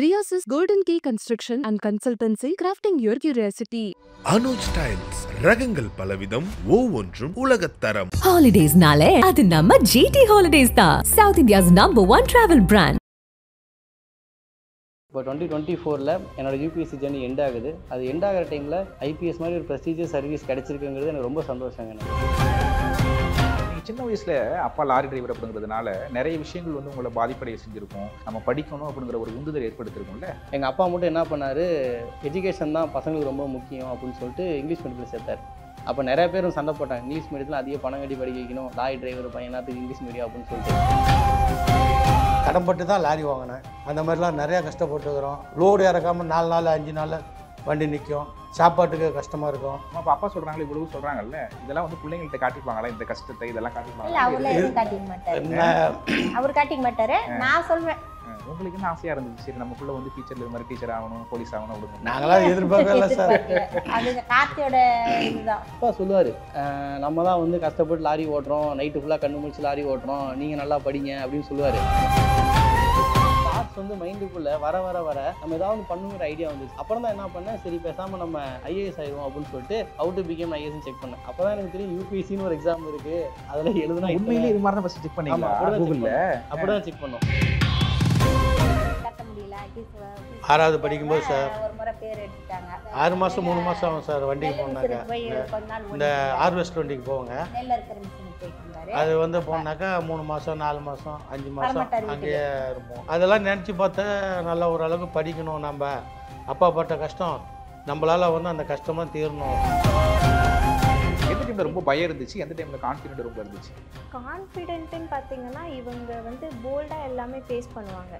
Rios' Golden Key Construction and Consultancy, crafting your curiosity. Anuj styles ரகங்கள் பலவிதம் ஒவ்வொன்றும் உலகத்தரம். ஹாலிடேஸ்னாலே அது நம்ம ஜிடி ஹாலிடேஸ் தான், சவுத் இந்தியாஸ் #1 டிராவல் பிராண்ட். இப்போ 2024 என்னோட யூபிஎஸ்சி ஜர்னி எண்ட் ஆகுது. அது எண்ட் ஆகிற டைமில் ஐபிஎஸ் மாதிரி ஒரு ப்ரெஸ்டீஜியஸ் சர்வீஸ் கிடச்சிருக்குங்கிறது எனக்கு ரொம்ப சந்தோஷங்க. நீங்கள் சின்ன வயசில் அப்பா லாரி டிரைவர் அப்படிங்கிறதுனால நிறைய விஷயங்கள் வந்து உங்களை பாதிப்படைய செஞ்சுருக்கும். நம்ம படிக்கணும் அப்படிங்கிற ஒரு உந்துதல் ஏற்படுத்திருக்கும்ல. எங்கள் அப்பா மட்டும் என்ன பண்ணார், எஜுகேஷன் தான் பசங்களுக்கு ரொம்ப முக்கியம் அப்படின்னு சொல்லிட்டு இங்கிலீஷ் மீடியத்தில் சேர்த்தார். அப்போ நிறைய பேரும் சண்டை போட்டாங்க, இங்கிலீஷ் மீடியத்தில் அதிக பணம் கட்டி படிக்க வைக்கணும், லாரி டிரைவர் பையனாத்துக்கு இங்கிலீஷ் மீடியம் அப்படின்னு சொல்லிட்டு. கடன்பட்டு தான் லாரி வாங்கினேன். அந்த மாதிரிலாம் நிறையா கஷ்டப்பட்டுக்கிறோம். லோடு இறக்காமல் 4 நாள் 5 நாள் வண்டி நிற்கும். சாப்பாட்டுக்கு கஷ்டமாக இருக்கும். அப்போ அப்பா சொல்கிறாங்களே, இவ்வளவு சொல்கிறாங்கல்ல, இதெல்லாம் வந்து பிள்ளைங்கள்ட்ட காட்டிப்பாங்களா? இந்த கஷ்டத்தை இதெல்லாம் காட்டிப்பாங்க? அவர் காட்டிக்க மாட்டாரு. நான் சொல்றேன், உங்களுக்கு என்ன ஆசையாக இருந்துச்சு? சரி, நம்ம பிள்ளை வந்து ஃபியூச்சரில் இது மாதிரி டீச்சர் ஆகணும், போலீஸ் ஆகணும் அப்படின்னு. நாங்களாம் எதிர்பார்க்கல சார். அது கார்த்தியோட இதுதான். அப்பா சொல்லுவார், நம்ம தான் வந்து கஷ்டப்பட்டு லாரி ஓட்டுறோம், நைட்டு ஃபுல்லாக கண்ணு முடிச்சு லாரி ஓட்டுறோம், நீங்கள் நல்லா படிங்க அப்படின்னு சொல்லுவார். தாட்ஸ் வந்து மைண்டுக்குள்ளே வர வர வர நம்ம ஏதாவது பண்ணுங்கிற ஐடியா வந்துச்சு. அப்புறம் தான் என்ன பண்ணேன், சரி பேசாமல் நம்ம ஐஏஎஸ் ஆயிடுவோம் அப்படின்னு சொல்லிட்டு how to become IAS check பண்ணேன். அப்போ தான் எனக்கு தெரியும் யூபிஎஸ்சின்னு ஒரு எக்ஸாம் இருக்குது, அதில் எழுதுனா உண்மையிலே இது மாதிரி தான் ஃபஸ்ட்டு செக் பண்ணிங்களா? அப்படி தான் செக் பண்ணோம். கட்ட முடியல. 6வது படிக்கும்போது சார் ஒரு முறை பேர் எடுத்துட்டாங்க. 6 மாதம் 3 மாதம் ஆகும் சார் வண்டிக்கு போனாக்கா. இந்த ஹார்வெஸ்ட் வண்டிக்கு போவாங்க. நெல்ல இருக்கிற மிஷினுக்கு போயிட்டு இருந்தாரு. அது வந்து போனாக்கா 3 மாதம் 4 மாதம் 5 மாதம் அங்கேயே இருப்போம். அதெல்லாம் நினச்சி பார்த்தா நல்லா ஓரளவுக்கு படிக்கணும். நம்ம அப்பா பட்ட கஷ்டம் நம்மளால் வந்து அந்த கஷ்டமாக தீரணும். எந்த டைமில் ரொம்ப பயம் இருந்துச்சு, எந்த டைமில் கான்ஃபிடென்ட் ரொம்ப இருந்துச்சு? கான்ஃபிடென்ட்டுன்னு பார்த்தீங்கன்னா, இவங்க வந்து போல்டாக எல்லாமே ஃபேஸ் பண்ணுவாங்க.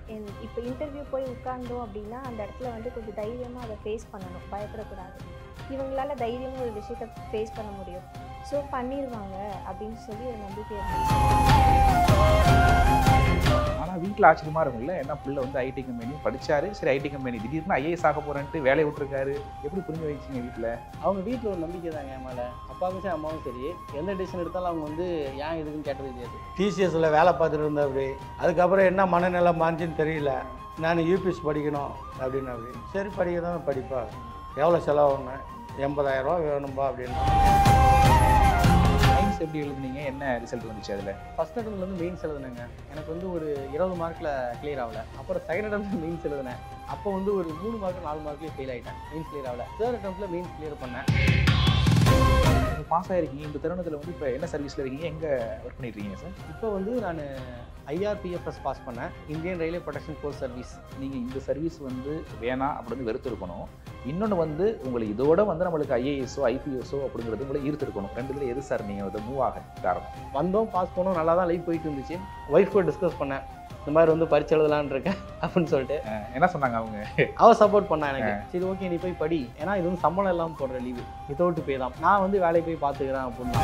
இப்போ இன்டர்வியூ போய் உட்கார்ந்தோம் அப்படின்னா அந்த இடத்துல வந்து கொஞ்சம் தைரியமாக அதை ஃபேஸ் பண்ணணும், பயப்படக்கூடாது. இவங்களால தைரியமாக ஒரு விஷயத்தை ஃபேஸ் பண்ண முடியும். ஸோ பண்ணிடுவாங்க அப்படின்னு சொல்லி ஒரு நம்பிக்கை இருந்துச்சு. ஆனால் வீட்டில் ஆச்சரியமாக இருக்கும்ல, என்ன பிள்ளை வந்து ஐடி கம்பெனி படித்தாரு, சரி ஐடி கம்பெனி திடீர்னு ஐஏஎஸ் ஆக போகிறேன்ட்டு வேலையை விட்டுருக்காரு. எப்படி புரிஞ்சு வச்சிங்க வீட்டில்? அவங்க வீட்டில் ஒரு நம்பிக்கை தாங்க என் மேலே. அப்பாவுக்கும் சரி அம்மாவும் சரி, எந்த டிசிஷன் எடுத்தாலும் அவங்க வந்து ஏன் எதுக்குன்னு கேட்டது தெரியாது. டிசிஎஸில் வேலை பார்த்துட்டு இருந்தேன். அப்படி அதுக்கப்புறம் என்ன மனநிலை மாறிச்சின்னு தெரியல. நான் யூபிஎஸ் படிக்கணும் அப்படின்னு. சரி படிக்க தான் படிப்பா, எவ்வளோ செலவாகுங்க, 80,000 ரூபா வேணும்பா அப்படின்னா. மெயின்ஸ் எப்படி எழுதுனீங்க, என்ன ரிசல்ட் வந்துச்சு? அதில் ஃபஸ்ட் அட்டம்ப்ட்ல வந்து மெயின்ஸ் எழுதுனேங்க. எனக்கு வந்து ஒரு 20 மார்க்கில் கிளியர் ஆகலை. அப்புறம் செகண்ட் அட்டம்ப்ட்ல மெயின்ஸ் எழுதுனேன். அப்போ வந்து ஒரு 3 மார்க் 4 மார்க்லேயே ஃபெயில் ஆகிட்டேன். மெயின்ஸ் கிளியர் ஆகலை. தேர்ட் அட்டம்ப்ட்ல மெயின்ஸ் கிளியர் பண்ணேன். பாஸ் ஆகிருக்கீங்க. இந்த தருணத்தில் வந்து இப்போ என்ன சர்வீஸில் இருக்கீங்க, எங்கே ஒர்க் பண்ணிட்டு இருக்கீங்க சார்? இப்போ வந்து நான் ஐஆர்பிஎஃப்எஸ் பாஸ் பண்ணேன், Indian railway protection force service. நீங்கள் இந்த சர்வீஸ் வந்து வேணாம் அப்படின்னு வெறுத்துருக்கணும். இன்னொன்று வந்து உங்களுக்கு இதோட வந்து நம்மளுக்கு ஐஏஎஸ்ஓ ஐபிஎஸ்ஓ அப்படிங்கிறது உங்களை ஈர்த்துருக்கணும். ரெண்டுத்தில் எது சார் நீங்கள் அதை மூவ் ஆக காரணம்? வந்தோம், பாஸ் பண்ணோம், நல்லா தான் லைஃப் போயிட்டு இருந்துச்சு. ஒய்ஃப் கூட டிஸ்கஸ் பண்ணேன், இந்த மாதிரி வந்து பரிச்சு எழுதலான்னு இருக்கேன் அப்படின்னு சொல்லிட்டு. என்ன சொன்னாங்க அவங்க? அவள் சப்போர்ட் பண்ணா எனக்கு. சரி ஓகே நீ போய் படி, ஏன்னா இது வந்து சம்பளம் இல்லாமல் போடுற லீவு, வித்தவுட் பே தான், நான் வந்து வேலையை போய் பார்த்துக்கிறேன் அப்படின்னு.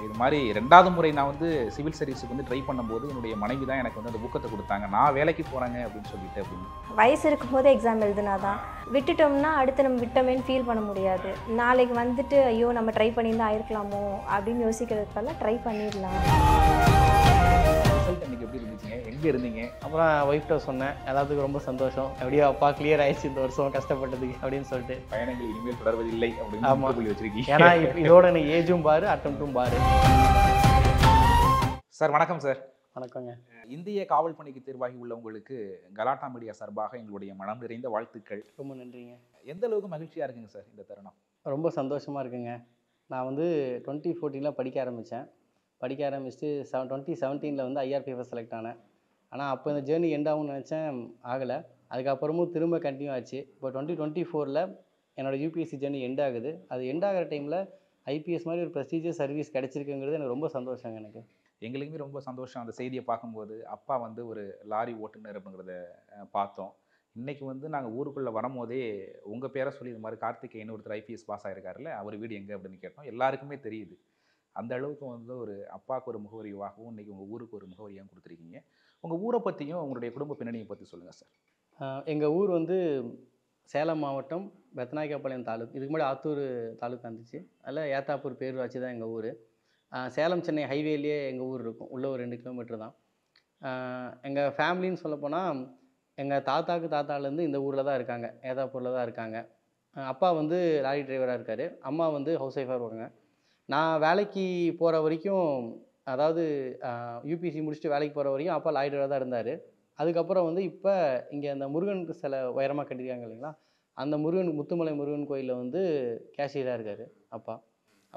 இது மாதிரி 2வது முறை நான் வந்து சிவில் சர்வீஸுக்கு வந்து ட்ரை பண்ணும்போது என்னுடைய மனைவி தான் எனக்கு வந்து அந்த ஊக்கத்தை கொடுத்தாங்க, நான் வேலைக்கு போகிறேங்க அப்படின்னு சொல்லிட்டு. அப்படின்னு வயசு இருக்கும்போது எக்ஸாம் எழுதுனா தான், விட்டுட்டோம்னா அடுத்து நம்ம விட்டோமேன்னு ஃபீல் பண்ண முடியாது. நாளைக்கு வந்துட்டு ஐயோ நம்ம ட்ரை பண்ணியிருந்தா ஆயிருக்கலாமோ அப்படின்னு யோசிக்கிறதுக்கெல்லாம் ட்ரை பண்ணிடலாம். ரிசல்ட் எனக்கு எப்படி இருந்துச்சுங்க, எங்கே இருந்தீங்க? அப்புறம் ஒய்ஃப்ட்ட சொன்னேன், எல்லாத்துக்கும் ரொம்ப சந்தோஷம், எப்படியோ அப்பா கிளியர் ஆயிடுச்சு இந்த வருஷம் கஷ்டப்பட்டதுக்கு அப்படின்னு சொல்லிட்டு. பயணங்கள் இனிமேல் தொடர்வதில்லை அப்படின்னு சொல்லி வச்சிருக்கீங்க. ஏன்னா இதோட எனக்கு ஏஜும் பாரு, அட்டம்ப்டும் பாரு. சார் வணக்கம். சார் வணக்கங்க. இந்திய காவல் பணிக்கு தேர்வாகி உள்ளவங்களுக்கு கலாட்டா மீடியா சார்பாக எங்களுடைய மனம் நிறைந்த வாழ்த்துக்கள். ரொம்ப நன்றிங்க. எந்த அளவுக்கு மகிழ்ச்சியாக இருக்குங்க சார் இந்த தருணம்? ரொம்ப சந்தோஷமாக இருக்குங்க. நான் வந்து 2014 படிக்க ஆரம்பித்தேன். படிக்க ஆரம்பிச்சுட்டு 2017 வந்து ஐஆர்பிஎஃப்எஸ் செலக்ட் ஆனேன். ஆனால் அப்போ இந்த ஜேர்னி எண்ட் ஆகும்னு நினச்சேன், ஆகலை. அதுக்கப்புறமும் திரும்ப கண்டினியூ ஆச்சு. இப்போ 2024 என்னோடய யூபிஎஸ்சி ஜேர்னி எண்ட் ஆகுது. அது எண்ட் ஆகிற டைமில் ஐபிஎஸ் மாதிரி ஒரு ப்ரெஸ்டீஜியஸ் சர்வீஸ் கிடச்சிருக்குங்கிறது எனக்கு ரொம்ப சந்தோஷங்க. எனக்கு எங்களுக்குமே ரொம்ப சந்தோஷம் அந்த செய்தியை பார்க்கும்போது. அப்பா வந்து ஒரு லாரி ஓட்டுநர் அப்படிங்கிறத பார்த்தோம். இன்றைக்கி வந்து நாங்கள் ஊருக்குள்ளே வரும்போதே உங்கள் பேரை சொல்லி இது மாதிரி கார்த்திகேயன் ஒருத்தர் ஐபிஎஸ் பாஸ் ஆகிருக்காருல்ல, அவர் வீடு எங்கே அப்படின்னு கேட்டோம். எல்லாருக்குமே தெரியுது. அந்த அளவுக்கு வந்து ஒரு அப்பாவுக்கு ஒரு முகவரியாகவும் இன்றைக்கி உங்கள் ஊருக்கு ஒரு முகவரியாகவும் கொடுத்துருக்கீங்க. உங்கள் ஊரை பற்றியும் உங்களுடைய குடும்ப பின்னணியை பற்றி சொல்லுங்கள் சார். எங்கள் ஊர் வந்து சேலம் மாவட்டம் பெத்தநாயக்கப்பாளையம் தாலுக். இதுக்கு முன்னாடி ஆத்தூர் தாலுக்கா இருந்துச்சு. அதில் ஏத்தாப்பூர் பேரூராட்சி தான் எங்கள் ஊர். சேலம் சென்னை ஹைவேலேயே எங்கள் ஊர் இருக்கும். உள்ள ஒரு 2 கிலோமீட்டர் தான். எங்கள் ஃபேமிலின்னு சொல்லப்போனால் எங்கள் தாத்தாலேருந்து இந்த ஊரில் தான் இருக்காங்க, ஏதாப்பூரில் தான் இருக்காங்க. அப்பா வந்து லாரி டிரைவராக இருக்கார், அம்மா வந்து ஹவுஸ் ஒய்ஃபாக இருக்காங்க. நான் வேலைக்கு போகிற வரைக்கும், அதாவது யூபிசி முடிச்சுட்டு வேலைக்கு போகிற வரைக்கும் அப்பா லாரி டிரைவராக தான் இருந்தார். அதுக்கப்புறம் வந்து இப்போ இங்கே அந்த முருகனுக்கு சில உயரமாக கட்டியிருக்காங்க இல்லைங்களா, அந்த முருகன் முத்துமலை முருகன் கோயிலில் வந்து கேஷியராக இருக்கார் அப்பா.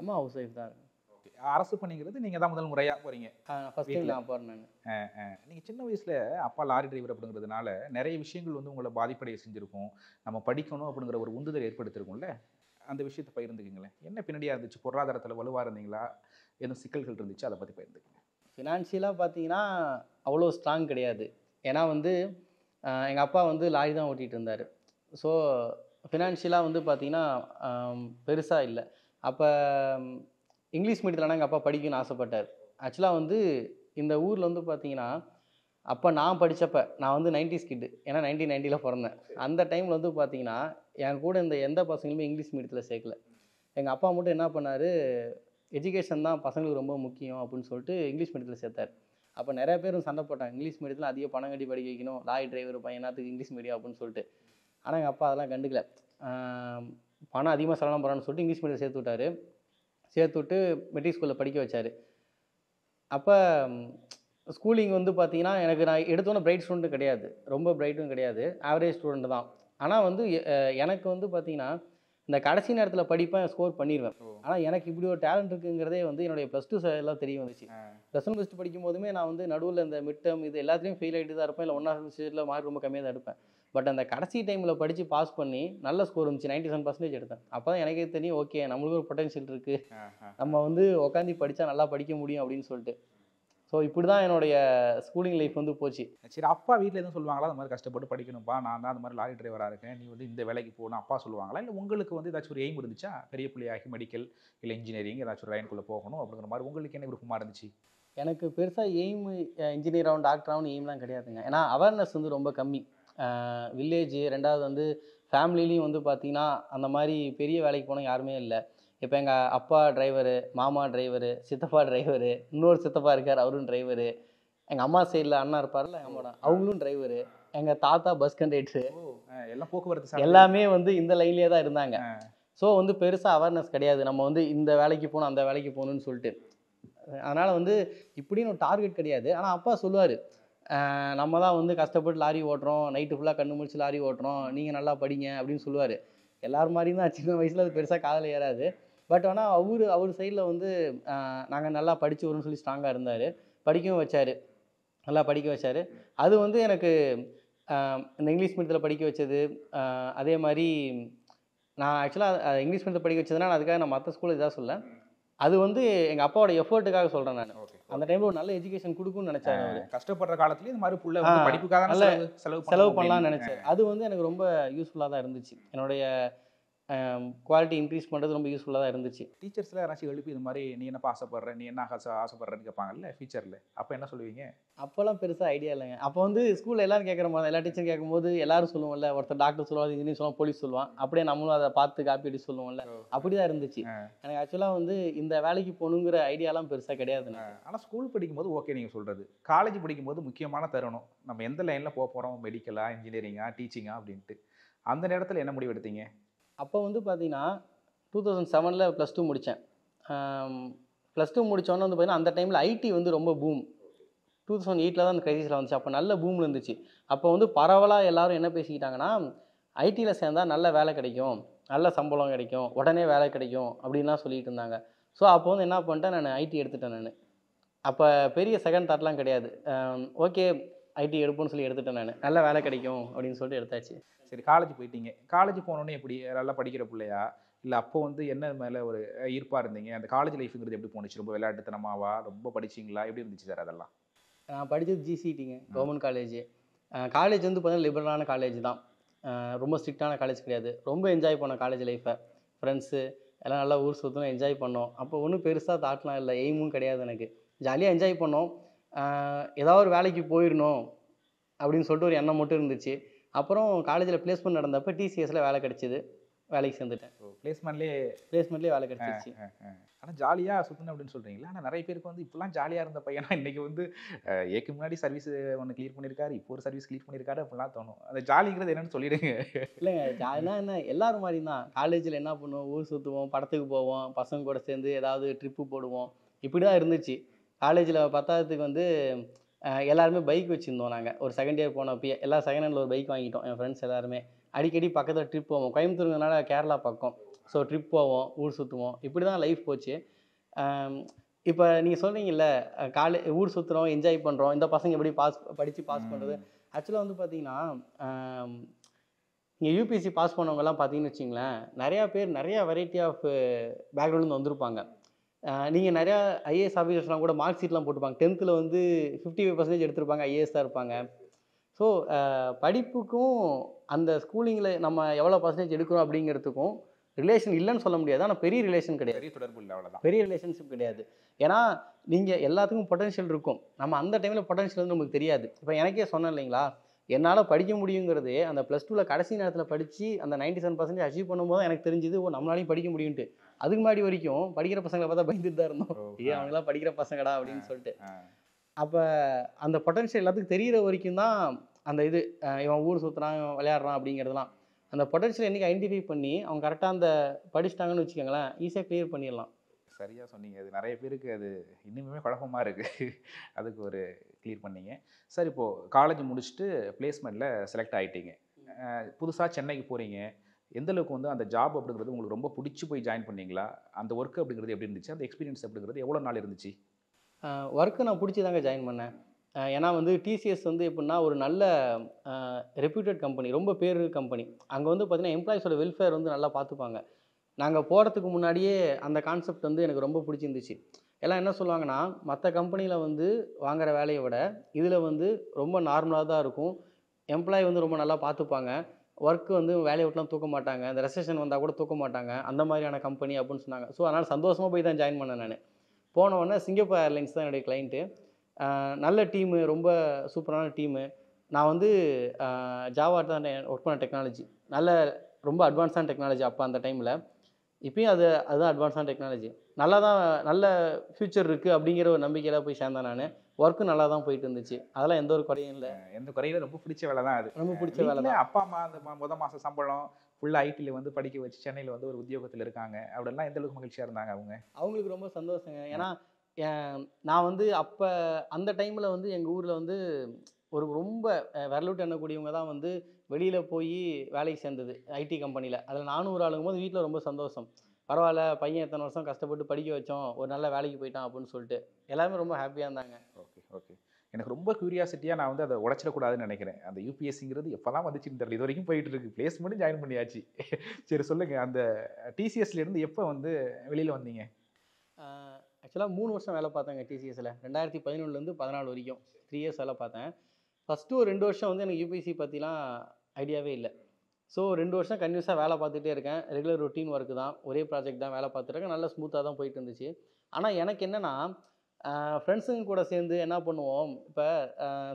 அம்மா ஹவுஸ் ஒய்ஃப் தான். அரசு பணிங்கிறது நீங்கள் தான் முதல் முறையாக போகிறீங்க? ஃபஸ்ட் டைம் நான் போகிறேன். நான் நீங்கள் சின்ன வயசில் அப்பா லாரி டிரைவர் அப்படிங்கிறதுனால நிறைய விஷயங்கள் வந்து உங்களை பாதிப்படைய செஞ்சுருக்கும். நம்ம படிக்கணும் அப்படிங்கிற ஒரு உந்துதல் ஏற்படுத்திருக்கும்ல, அந்த விஷயத்தை பகிர்ந்துக்குங்களேன். என்ன பின்னாடியாக இருந்துச்சு? பொருளாதாரத்தில் வலுவாக இருந்தீங்களா? எதுவும் சிக்கல்கள் இருந்துச்சு? அதை பற்றி பகிர்ந்துக்குங்க. ஃபினான்ஷியலாக பார்த்தீங்கன்னா அவ்வளோ ஸ்ட்ராங் கிடையாது. ஏன்னா வந்து எங்கள் அப்பா வந்து லாரி தான் ஓட்டிகிட்டு இருந்தார். ஸோ ஃபினான்ஷியலாக வந்து பார்த்தீங்கன்னா பெருசாக இல்லை. அப்போ இங்கிலீஷ் மீடியத்தில் எங்கள் அப்பா படிக்கணும்னு ஆசைப்பட்டார். ஆக்சுவலாக வந்து இந்த ஊரில் வந்து பார்த்தீங்கன்னா, அப்போ நான் படித்தப்ப நான் வந்து 90s கிட்டு, ஏன்னா 1990ல் பிறந்தேன். அந்த டைமில் வந்து பார்த்தீங்கன்னா என் கூட இந்த எந்த பசங்களுமே இங்கிலீஷ் மீடியத்தில் சேர்க்கல. எங்கள் அப்பா மட்டும் என்ன பண்ணார், எஜுகேஷன் தான் பசங்களுக்கு ரொம்ப முக்கியம் அப்படின்னு சொல்லிட்டு இங்கிலீஷ் மீடியத்தில் சேர்த்தார். அப்போ நிறைய பேரும் சண்டை போட்டாங்க, இங்கிலீஷ் மீடியத்தில் அதிக பணம் கட்டி படிக்க வைக்கணும், லாரி டிரைவர் பையனாத்துக்கு இங்கிலீஷ் மீடியம் அப்படின்னு சொல்லிட்டு. ஆனால் எங்கள் அப்பா அதெல்லாம் கண்டுக்கல. பணம் அதிகமாக செலவு போகிறான்னு சொல்லிட்டு இங்கிலீஷ் மீடியம் சேர்த்து விட்டார். சேர்த்து விட்டு மெட்ரிக் ஸ்கூலில் படிக்க வச்சார். அப்போ ஸ்கூலிங் வந்து பார்த்தீங்கன்னா எனக்கு நான் எடுத்தோன்னே பிரைட் ஸ்டூடெண்ட்டு கிடையாது, ரொம்ப பிரைட்டும் கிடையாது, ஆவரேஜ் ஸ்டூடெண்ட் தான். ஆனால் வந்து எனக்கு வந்து பார்த்தீங்கன்னா இந்த கடைசி நேரத்தில் படிப்பேன், ஸ்கோர் பண்ணிடுவேன். ஆனால் எனக்கு இப்படி ஒரு டேலண்ட் இருக்குங்கிறதே வந்து என்னுடைய +2 எல்லாம் தெரிய வந்துச்சு. +1 +2 படிக்கும் போதுமே நான் வந்து நடுவில் இந்த மிட் டேர்ம் இது எல்லாத்துலேயும் ஃபெயில் ஆகிட்டு தான் இருப்பேன், இல்லை 1ஆவது செமஸ்டரில் மார்க் ரொம்ப கம்மியாக தான் எடுப்பேன். பட் அந்த கடைசி டைமில் படித்து பாஸ் பண்ணி நல்ல ஸ்கோர் வந்துச்சு, 97% எடுத்தேன். அப்போ தான் எனக்கே தெரியும், ஓகே நம்மளுக்கு ஒரு பொட்டன்ஷியல் இருக்குது, நம்ம வந்து உட்காந்து படித்தா நல்லா படிக்க முடியும் அப்படின்னு சொல்லிட்டு. ஸோ இப்படி தான் என்னுடைய ஸ்கூலிங் லைஃப் வந்து போச்சு. சரி, அப்பா வீட்டில் எதுவும் சொல்லுவாங்களா, அந்த மாதிரி கஷ்டப்பட்டு படிக்கணும்ப்பா, நான் தான் அந்த மாதிரி லாரி டிரைவராக இருக்கேன், நீ வந்து இந்த வேலைக்கு போகணும் அப்பா சொல்லுவாங்களா? இல்லை உங்களுக்கு வந்து ஏதாச்சும் ஒரு எய்ம் இருந்துச்சா, பெரிய பிள்ளையாகி மெடிக்கல் இல்லை இன்ஜினியரிங் ஏதாச்சும் ஒரு லைனுக்குள்ளே போகணும் அப்படிங்கிற மாதிரி உங்களுக்கு என்ன விருப்பமாக இருந்துச்சு? எனக்கு பெருசாக எய்ம் இன்ஜினியர் ஆகும் டாக்டர் ஆகணும் எய்ம்லாம் கிடையாதுங்க. ஏன்னா அவேர்னஸ் வந்து ரொம்ப கம்மி. வில்லேஜ், ரெண்டாவது வந்து ஃபேமிலிலையும் வந்து பார்த்திங்கன்னா அந்த மாதிரி பெரிய வேலைக்கு போனால் யாருமே இல்லை. இப்போ எங்கள் அப்பா டிரைவரு, மாமா டிரைவரு, சித்தப்பா டிரைவரு, இன்னொரு சித்தப்பா இருக்கார் அவரும் டிரைவரு, எங்கள் அம்மா சைடில் அண்ணா இருப்பார்ல எங்கள் அம்மா அவங்களும் டிரைவரு, எங்கள் தாத்தா பஸ் கண்டக்டரு, எல்லாம் போக்குவரத்து எல்லாமே வந்து இந்த லைன்லேயே தான் இருந்தாங்க. ஸோ வந்து பெருசாக அவேர்னஸ் கிடையாது, நம்ம வந்து இந்த வேலைக்கு போகணும் அந்த வேலைக்கு போகணுன்னு சொல்லிட்டு. அதனால் வந்து இப்படின்னு ஒரு டார்கெட் கிடையாது. ஆனால் அப்பா சொல்லுவார், நம்ம தான் வந்து கஷ்டப்பட்டு லாரி ஓட்டுறோம், நைட்டு ஃபுல்லாக கண்ணு முடிச்சு லாரி ஓட்டுறோம், நீங்கள் நல்லா படிங்க அப்படின்னு சொல்லுவார். எல்லோரும் மாதிரியும் தான் சின்ன வயசில் அது பெருசாக காதில் ஏறாது. பட் ஆனால் அவர் சைடில் வந்து நாங்கள் நல்லா படித்து வரும்னு சொல்லி ஸ்ட்ராங்காக இருந்தார், படிக்கவும் வச்சார், நல்லா படிக்க வச்சார். அது வந்து எனக்கு இந்த இங்கிலீஷ் மீடியத்தில் படிக்க வச்சது. அதே மாதிரி நான் ஆக்சுவலாக இங்கிலீஷ் மீடியத்தில் படிக்க வச்சதுன்னா அதுக்காக நான் மற்ற ஸ்கூலில் இதாக சொல்ல, அது வந்து எங்கள் அப்பாவோட எஃபர்ட்டுக்காக சொல்கிறேன். நான் அந்த டைமில் ஒரு நல்ல எஜுகேஷன் கொடுக்குன்னு நினச்சாரு. அவர் கஷ்டப்படுற காலத்துலேயும் இந்த மாதிரி புள்ள படிப்புக்காக நல்ல செலவு பண்ணலாம்னு நினச்சார். அது வந்து எனக்கு ரொம்ப யூஸ்ஃபுல்லாக தான் இருந்துச்சு, என்னுடைய குவாலிட்டி இன்க்ரீஸ் பண்ணுறது ரொம்ப யூஸ்ஃபுல்லாக தான் இருந்துச்சு. டீச்சர்ஸில் யாராச்சும் எழுப்பி இது மாதிரி நீ என்னப்பா ஆசைப்படுற, நீ என்ன ஆசைப்படுறன்னு கேட்பாங்கல்ல ஃபியூச்சரில், அப்போ என்ன சொல்லுவீங்க? அப்போல்லாம் பெருசாக ஐடியா இல்லைங்க. அப்போ வந்து ஸ்கூலில் எல்லோரும் கேட்குற மாதிரி, எல்லா டீச்சரும் கேட்கும்போது எல்லாரும் சொல்லுவோம்ல, ஒருத்தர் டாக்டர் சொல்லுவாங்க, இன்ஜினியர் சொல்லுவாங்க, போலீஸ் சொல்லுவான், அப்படியே நம்மளும் அதை பார்த்து காப்பி அடி சொல்லுவோம்ல, அப்படி தான் இருந்துச்சு. எனக்கு ஆக்சுவலாக வந்து இந்த வேலைக்கு போகணுங்கிற ஐடியாலாம் பெருசாக கிடையாது. ஆனால் ஸ்கூல் படிக்கும்போது ஓகே நீங்கள் சொல்கிறது, காலேஜ் படிக்கும்போது முக்கியமான தருணம், நம்ம எந்த லைனில் போக போகிறோம், மெடிக்கலா இன்ஜினியரிங்கா டீச்சிங்கா அப்படின்ட்டு, அந்த நேரத்தில் என்ன முடிவு எடுத்தீங்க? அப்போ வந்து பார்த்தீங்கன்னா 2007 +2 முடித்தேன். +2 முடித்தோன்னே வந்து பார்த்தீங்கன்னா அந்த டைமில் ஐடி வந்து ரொம்ப பூம். 2008 தான் அந்த கிரைசிஸில் வந்துச்சு. அப்போ நல்ல பூமில் இருந்துச்சு. அப்போ வந்து பரவலாக எல்லோரும் என்ன பேசிக்கிட்டாங்கன்னா, ஐடியில் சேர்ந்தால் நல்ல வேலை கிடைக்கும், நல்ல சம்பளம் கிடைக்கும், உடனே வேலை கிடைக்கும் அப்படின்லாம் சொல்லிட்டு இருந்தாங்க. ஸோ அப்போ வந்து என்ன பண்ணிட்டேன், நான் ஐடி எடுத்துட்டேன். நான் அப்போ பெரிய செகண்ட் தாட்லாம் கிடையாது, ஓகே ஐடி எடுப்போன்னு சொல்லி எடுத்துட்டேன். நான் நல்ல வேலை கிடைக்கும் அப்படின்னு சொல்லிட்டு எடுத்தாச்சு. சரி, காலேஜ் போயிட்டீங்க. காலேஜ் போனோடனே எப்படி, நல்லா படிக்கிற பிள்ளையா, இல்லை அப்போ வந்து என்ன மேலே ஒரு ஈர்ப்பாக இருந்தீங்க? அந்த காலேஜ் லைஃப்ங்கிறது எப்படி போணுச்சு? ரொம்ப விளையாட்டுத்தனமாவா, ரொம்ப படிச்சிங்களா, எப்படி இருந்துச்சு சார் அதெல்லாம்? நான் படித்தது GCTங்க, கவர்மெண்ட் காலேஜ். காலேஜ் வந்து பார்த்தீங்கன்னா லிபரலான காலேஜ் தான், ரொம்ப ஸ்ட்ரிக்டான காலேஜ் கிடையாது. ரொம்ப என்ஜாய் பண்ணோம் காலேஜ் லைஃப்பை, ஃப்ரெண்ட்ஸு எல்லாம் நல்லா ஊர் சுற்றணும், என்ஜாய் பண்ணோம். அப்போ ஒன்றும் பெருசாக தாட்லாம் இல்லை, எய்மும் கிடையாது எனக்கு. ஜாலியாக என்ஜாய் பண்ணோம். ஏதாவது ஒரு வேலைக்கு போயிடணும் அப்படின்னு சொல்லிட்டு ஒரு எண்ணம் மட்டும் இருந்துச்சு. அப்புறம் காலேஜில் பிளேஸ்மெண்ட் நடந்தப்போ TCSல வேலை கிடச்சிது. வேலைக்கு சேர்ந்துட்டேன். பிளேஸ்மெண்ட்லேயே வேலை கிடச்சிருச்சு. ஆனால் ஜாலியாக சுற்றணும் அப்படின்னு சொல்கிறீங்களா? ஆனால் நிறைய பேருக்கு வந்து இப்போலாம் ஜாலியாக இருந்த பையனா இன்றைக்கி வந்து ஏக்கு முன்னாடி சர்வீஸ் ஒன்று கிளியர் பண்ணியிருக்காரு, இப்போ ஒரு சர்வீஸ் கிளியர் பண்ணியிருக்காரு அப்படிலாம் தோணும். அந்த ஜாலிங்கிறது என்னன்னு சொல்லிடுங்க. இல்லைங்க, ஜாலினா என்ன, எல்லாரும் மாதிரி தான். காலேஜில் என்ன பண்ணுவோம், ஊர் சுற்றுவோம், படத்துக்கு போவோம், பசங்க கூட சேர்ந்து ஏதாவது ட்ரிப்பு போடுவோம், இப்படி தான் இருந்துச்சு. காலேஜில் 10ஆவதுக்கு வந்து எல்லாருமே பைக் வச்சுருந்தோம். நாங்கள் ஒரு செகண்ட் இயர் போனப்பயே எல்லாம் செகண்ட் ஹேண்டில் ஒரு பைக் வாங்கிட்டோம். என் ஃப்ரெண்ட்ஸ் எல்லாருமே அடிக்கடி பக்கத்தில் ட்ரிப் போவோம். கோயம்புத்தூருங்கனால கேரளா பக்கம், ஸோ ட்ரிப் போவோம், ஊர் சுற்றுவோம், இப்படி தான் லைஃப் போச்சு. இப்போ நீங்கள் சொல்கிறீங்கல்ல, ஊர் சுற்றுறோம், என்ஜாய் பண்ணுறோம், இந்த பசங்க எப்படி படித்து பாஸ் பண்ணுறது. ஆக்சுவலாக வந்து பார்த்தீங்கன்னா, இங்கே யூபிஎஸ்சி பாஸ் பண்ணவங்கலாம் பார்த்தீங்கன்னு வச்சிங்களேன், நிறையா பேர் நிறையா வெரைட்டி ஆஃப் பேக்ரவுண்ட்லேருந்து வந்திருப்பாங்க. நீங்கள் நிறையா ஐஏஎஸ் ஆஃபீஸர்ஸ்லாம் கூட மார்க் ஷீட்லாம் போட்டுப்பாங்க. 10th வந்து 55% எடுத்திருப்பாங்க, ஐஏஎஸ் தான் இருப்பாங்க. ஸோ படிப்புக்கும் அந்த ஸ்கூலிங்கில் நம்ம எவ்வளோ பர்சன்டேஜ் எடுக்கிறோம் அப்படிங்கிறதுக்கும் ரிலேஷன் இல்லைன்னு சொல்ல முடியாது. ஆனால் பெரிய ரிலேஷன் கிடையாது, பெரிய தொடர்பு இல்லை, அவ்வளோதான். பெரிய ரிலேஷன்ஷிப் கிடையாது. ஏன்னா நீங்கள் எல்லாத்துக்கும் பொட்டன்ஷியல் இருக்கும், நம்ம அந்த டைமில் பொட்டன்ஷியல் வந்து நமக்கு தெரியாது. இப்போ எனக்கே சொன்னேன் இல்லைங்களா, என்னால் படிக்க முடியுங்கிறது அந்த +2ல் கடைசி நேரத்தில் படித்து அந்த 97% அச்சீவ் பண்ணும்போது எனக்கு தெரிஞ்சுது, ஓ நம்மளாலையும் படிக்க முடியும்ட்டு. அதுக்கு முன்னாடி வரைக்கும் படிக்கிற பசங்களை பார்த்தா பயந்துட்டு தான் இருந்தோம், அவங்களாம் படிக்கிற பசங்கடா அப்படின்னு சொல்லிட்டு. அப்போ அந்த பொட்டன்ஷியல் எல்லாத்துக்கும் தெரிகிற வரைக்கும் தான் அந்த இது இவன் ஊர் சுற்றுறான், இவன் விளையாடுறான் அப்படிங்கிறதுலாம். அந்த பொட்டன்ஷியல் என்றைக்கு ஐடென்டிஃபை பண்ணி அவங்க கரெக்டாக அந்த படிச்சிட்டாங்கன்னு வச்சுக்கோங்களேன், ஈஸியாக கிளியர் பண்ணிடலாம். சரியாக சொன்னீங்க. அது நிறைய பேருக்கு அது இன்னுமே குழப்பமாக இருக்குது. அதுக்கு ஒரு கிளியர் பண்ணீங்க. சார், இப்போது காலேஜ் முடிச்சுட்டு பிளேஸ்மெண்ட்டில் செலக்ட் ஆகிட்டீங்க, புதுசாக சென்னைக்கு போகிறீங்க. எந்த அளவுக்கு வந்து அந்த ஜாப் அப்படிங்கிறது உங்களுக்கு ரொம்ப பிடிச்சி போய் ஜாயின் பண்ணீங்களா? அந்த ஒர்க் அப்படிங்கிறது எப்படி இருந்துச்சு? அந்த எக்ஸ்பீரியன்ஸ் அப்படிங்கிறது எவ்வளோ நாள் இருந்துச்சு? ஒர்க்கு நான் பிடிச்சி தாங்க ஜாயின் பண்ணேன். ஏன்னா வந்து டிசிஎஸ் வந்து எப்படின்னா ஒரு நல்ல ரெப்யூட்டட் கம்பெனி, ரொம்ப பேர் கம்பெனி. அங்கே வந்து பார்த்திங்கன்னா எம்ப்ளாயிஸோட வெல்ஃபேர் வந்து நல்லா பார்த்துப்பாங்க. நாங்கள் போகிறதுக்கு முன்னாடியே அந்த கான்செப்ட் வந்து எனக்கு ரொம்ப பிடிச்சிருந்துச்சு. எல்லாம் என்ன சொல்லுவாங்கன்னா, மற்ற கம்பெனியில் வந்து வாங்குகிற வேலையை விட இதில் வந்து ரொம்ப நார்மலாக தான் இருக்கும், எம்ப்ளாயி வந்து ரொம்ப நல்லா பார்த்துப்பாங்க, ஒர்க்கு வந்து வேலையை விட்டுலாம் தூக்க மாட்டாங்க, இந்த ரெசெஷன் வந்தால் கூட தூக்க மாட்டாங்க, அந்த மாதிரியான கம்பெனி அப்படின்னு சொன்னாங்க. ஸோ அதனால் சந்தோஷமாக போய் தான் ஜாயின் பண்ணேன். நான் போன உடனே சிங்கப்பூர் ஏர்லைன்ஸ் தான் என்னுடைய கிளைண்ட்டு. நல்ல டீமு, ரொம்ப சூப்பரான டீமு. நான் வந்து ஜாவா தான் ஒர்க் பண்ண டெக்னாலஜி, ரொம்ப அட்வான்ஸான டெக்னாலஜி அப்போ அந்த டைமில். இப்போயும் அதுதான் அட்வான்ஸான டெக்னாலஜி. நல்ல ஃப்யூச்சர் இருக்குது அப்படிங்கிற ஒரு நம்பிக்கையில் போய் சேர்ந்தேன். நான் ஒர்க்கு நல்லா தான் போயிட்டு இருந்துச்சு, அதெல்லாம் எந்த ஒரு குறையும் இல்லை. எந்த குறையில ரொம்ப பிடிச்ச வேலை தான் அது. ரொம்ப பிடிச்ச வேலை தான். அப்பா அம்மா அந்த முதல் மாதம் சம்பளம் ஃபுல்லாக ஐடியில் வந்து படிக்க வச்சு சென்னையில் வந்து ஒரு உத்தியோகத்தில் இருக்காங்க அப்படிலாம் எந்த அளவுக்கு மகிழ்ச்சியாக இருந்தாங்க அவங்களுக்கு ரொம்ப சந்தோஷங்க. ஏன்னா நான் வந்து அப்போ அந்த டைமில் வந்து எங்கள் ஊரில் வந்து ஒரு ரொம்ப விரலுட்டு எண்ணக்கூடியவங்க தான் வந்து வெளியில் போய் வேலைக்கு சேர்ந்தது ஐடி கம்பெனியில். அதில் நானும் ஒரு ஆளுங்கும் போது வீட்டில் ரொம்ப சந்தோஷம். பரவாயில்ல, பையன் எத்தனை வருஷம் கஷ்டப்பட்டு படிக்க வச்சோம், ஒரு நல்ல வேலைக்கு போயிட்டான் அப்படின்னு சொல்லிட்டு எல்லாருமே ரொம்ப ஹாப்பியாக இருந்தாங்க. ஓகே. எனக்கு ரொம்ப க்யூரியாசிட்டியாக நான் வந்து அதை உடைச்சிடக்கூடாதுன்னு நினைக்கிறேன். அந்த யூபிஎஸ்சிங்கிறது எப்போல்லாம் வந்துச்சுன்னு தெரியல, இது வரைக்கும் போயிட்டு இருக்கு. பிளேஸ்மெண்ட்டும் ஜாயின் பண்ணியாச்சு. சரி சொல்லுங்கள், அந்த டிசிஎஸ்லேருந்து எப்போ வந்து வெளியில் வந்தீங்க? ஆக்சுவலாக 3 வருஷம் வேலை பார்த்தேங்க டிசிஎஸில். 2011லேருந்து 14 வரைக்கும் 3 இயர்ஸ் வேலை பார்த்தேன். ஃபஸ்ட்டு ஒரு 2 வருஷம் வந்து எனக்கு யூபிஎஸ்சி பற்றிலாம் ஐடியாவே இல்லை. ஸோ 2 வருஷம் கன்டினியூஸாக வேலை பார்த்துட்டே இருக்கேன். ரெகுலர் ரொட்டீன் ஒர்க்கு தான், ஒரே ப்ராஜெக்ட் தான் வேலை பார்த்துருக்கேன். நல்லா ஸ்மூத்தாக தான் போயிட்டு இருந்துச்சு. ஆனால் எனக்கு என்னென்னா, ஃப்ரெண்ட்ஸுங்க கூட சேர்ந்து என்ன பண்ணுவோம், இப்போ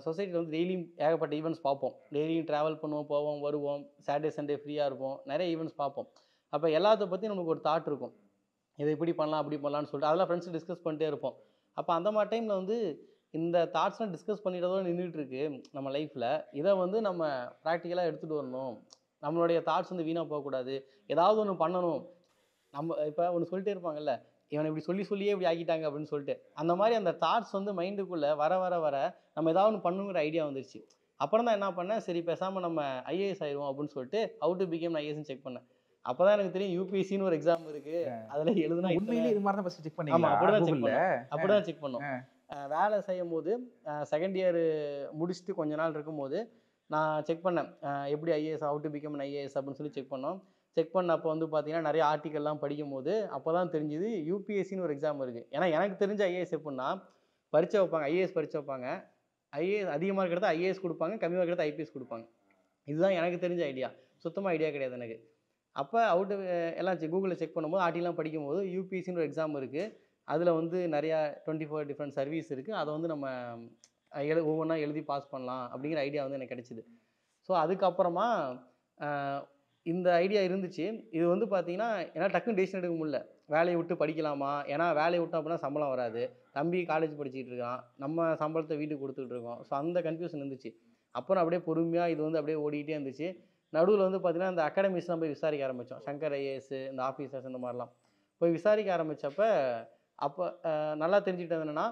சொசைட்டியில் வந்து டெய்லியும் ஏகப்பட்ட ஈவெண்ட்ஸ் பார்ப்போம். டெய்லியும் ட்ராவல் பண்ணுவோம், போவோம், வருவோம், சாட்டர்டே சண்டே ஃப்ரீயாக இருப்போம், நிறைய ஈவெண்ட்ஸ் பார்ப்போம். அப்போ எல்லாத்த பற்றி நமக்கு ஒரு தாட் இருக்கும், இதை இப்படி பண்ணலாம் அப்படி பண்ணலான்னு சொல்லிட்டு அதெல்லாம் ஃப்ரெண்ட்ஸ் டிஸ்கஸ் பண்ணிட்டே இருப்போம். அப்போ அந்த மாதிரி டைமில் வந்து இந்த தாட்ஸ்லாம் டிஸ்கஸ் பண்ணிட்டதோடு நின்றுட்டுருக்கு நம்ம லைஃப்பில். இதை வந்து நம்ம ப்ராக்டிக்கலாக எடுத்துகிட்டு வரணும், நம்மளுடைய தாட்ஸ் வந்து வீணாக போகக்கூடாது, ஏதாவது ஒன்று பண்ணணும். நம்ம இப்போ ஒன்று சொல்லிட்டே இருப்பாங்கல்ல, இவனை இப்படி சொல்லியே இப்படி ஆக்கிட்டாங்க அப்படின்னு சொல்லிட்டு, அந்த மாதிரி அந்த தாட்ஸ் வந்து மைண்டுக்குள்ளே வர நம்ம ஏதாவது ஒன்று பண்ணுங்கிற ஐடியா வந்துருச்சு. அப்புறம் தான் என்ன பண்ணேன், சரி பேசாமல் நம்ம ஐஏஎஸ் ஆயிடுவோம் அப்படின்னு சொல்லிட்டு ஹவு டு பிகம் ஐஏஎஸ்ன்னு செக் பண்ணேன். அப்போ தான் எனக்கு தெரியும் யூபிஎஸ்சின்னு ஒரு எக்ஸாம் இருக்குது, அதில் எழுதுனா உண்மையிலே இது மாதிரி தான் ஃபஸ்ட்டு செக் பண்ணி. ஆமாம், அப்படி தான் செக் பண்ணோம். வேலை செய்யும் போது செகண்ட் இயர் முடிச்சுட்டு கொஞ்ச நாள் இருக்கும்போது நான் செக் பண்ணேன், எப்படி IAS, how to become IAS அப்படின்னு சொல்லி செக் பண்ணோம். செக் பண்ண அப்போ வந்து பார்த்தீங்கன்னா நிறைய ஆர்டிக்கல்லாம் படிக்கும் போது அப்போ தான் தெரிஞ்சுது யூபிஎஸ்சின்னு ஒரு எக்ஸாம் இருக்குது. ஏன்னா எனக்கு தெரிஞ்ச ஐஏஎஸ் எப்படின்னா பரீட்சை வைப்பாங்க, ஐஏஎஸ் பரீட்சை வைப்பாங்க, ஐஏஎஸ் அதிகமாக இருக்கிறத ஐஏஎஸ் கொடுப்பாங்க, கம்மியாக இருக்கிறத ஐபிஎஸ் கொடுப்பாங்க. இதுதான் எனக்கு தெரிஞ்ச ஐடியா, சுத்தமாக ஐடியா கிடையாது எனக்கு. அப்போ எல்லாம் கூகுளில் செக் பண்ணும்போது ஆர்டிலாம் படிக்கும்போது யூபிஎஸ்சின்னு ஒரு எக்ஸாம் இருக்குது, அதில் வந்து நிறையா 24 டிஃப்ரெண்ட் சர்வீஸ் இருக்குது, அதை வந்து நம்ம ஒவ்வொன்றா எழுதி பாஸ் பண்ணலாம் அப்படிங்கிற ஐடியா வந்து எனக்கு கிடச்சிது. ஸோ அதுக்கப்புறமா இந்த ஐடியா இருந்துச்சு. இது வந்து பார்த்தீங்கன்னா, என்னால் டக்குன்னு டெசிஷன் எடுக்க முடியல. வேலைய விட்டு படிக்கலாமா? ஏன்னா வேலைய விட்டோம் அப்படின்னா சம்பளம் வராது. தம்பி காலேஜ் படிச்சுட்டு இருக்கான். நம்ம சம்பளத்த வீட்டுக்கு குடுத்துட்டு இருக்கோம். ஸோ அந்த கன்ஃப்யூஷன் இருந்துச்சு. அப்புறம் அப்படியே பொறுமையா இது வந்து அப்படியே ஓடிக்கிட்டே இருந்துச்சு. நடுவுல வந்து பார்த்தீங்கன்னா, இந்த அகாடமிஸ்லாம் போய் விசாரிக்க ஆரம்பிச்சோம். சங்கர் ஐஏஎஸ் இந்த ஆஃபீசர்ஸ் இந்த மாரிலாம். போய் விசாரிக்க ஆரம்பிச்சப்ப, அப்ப நல்லா தெரிஞ்சுக்கிட்டது என்னன்னா,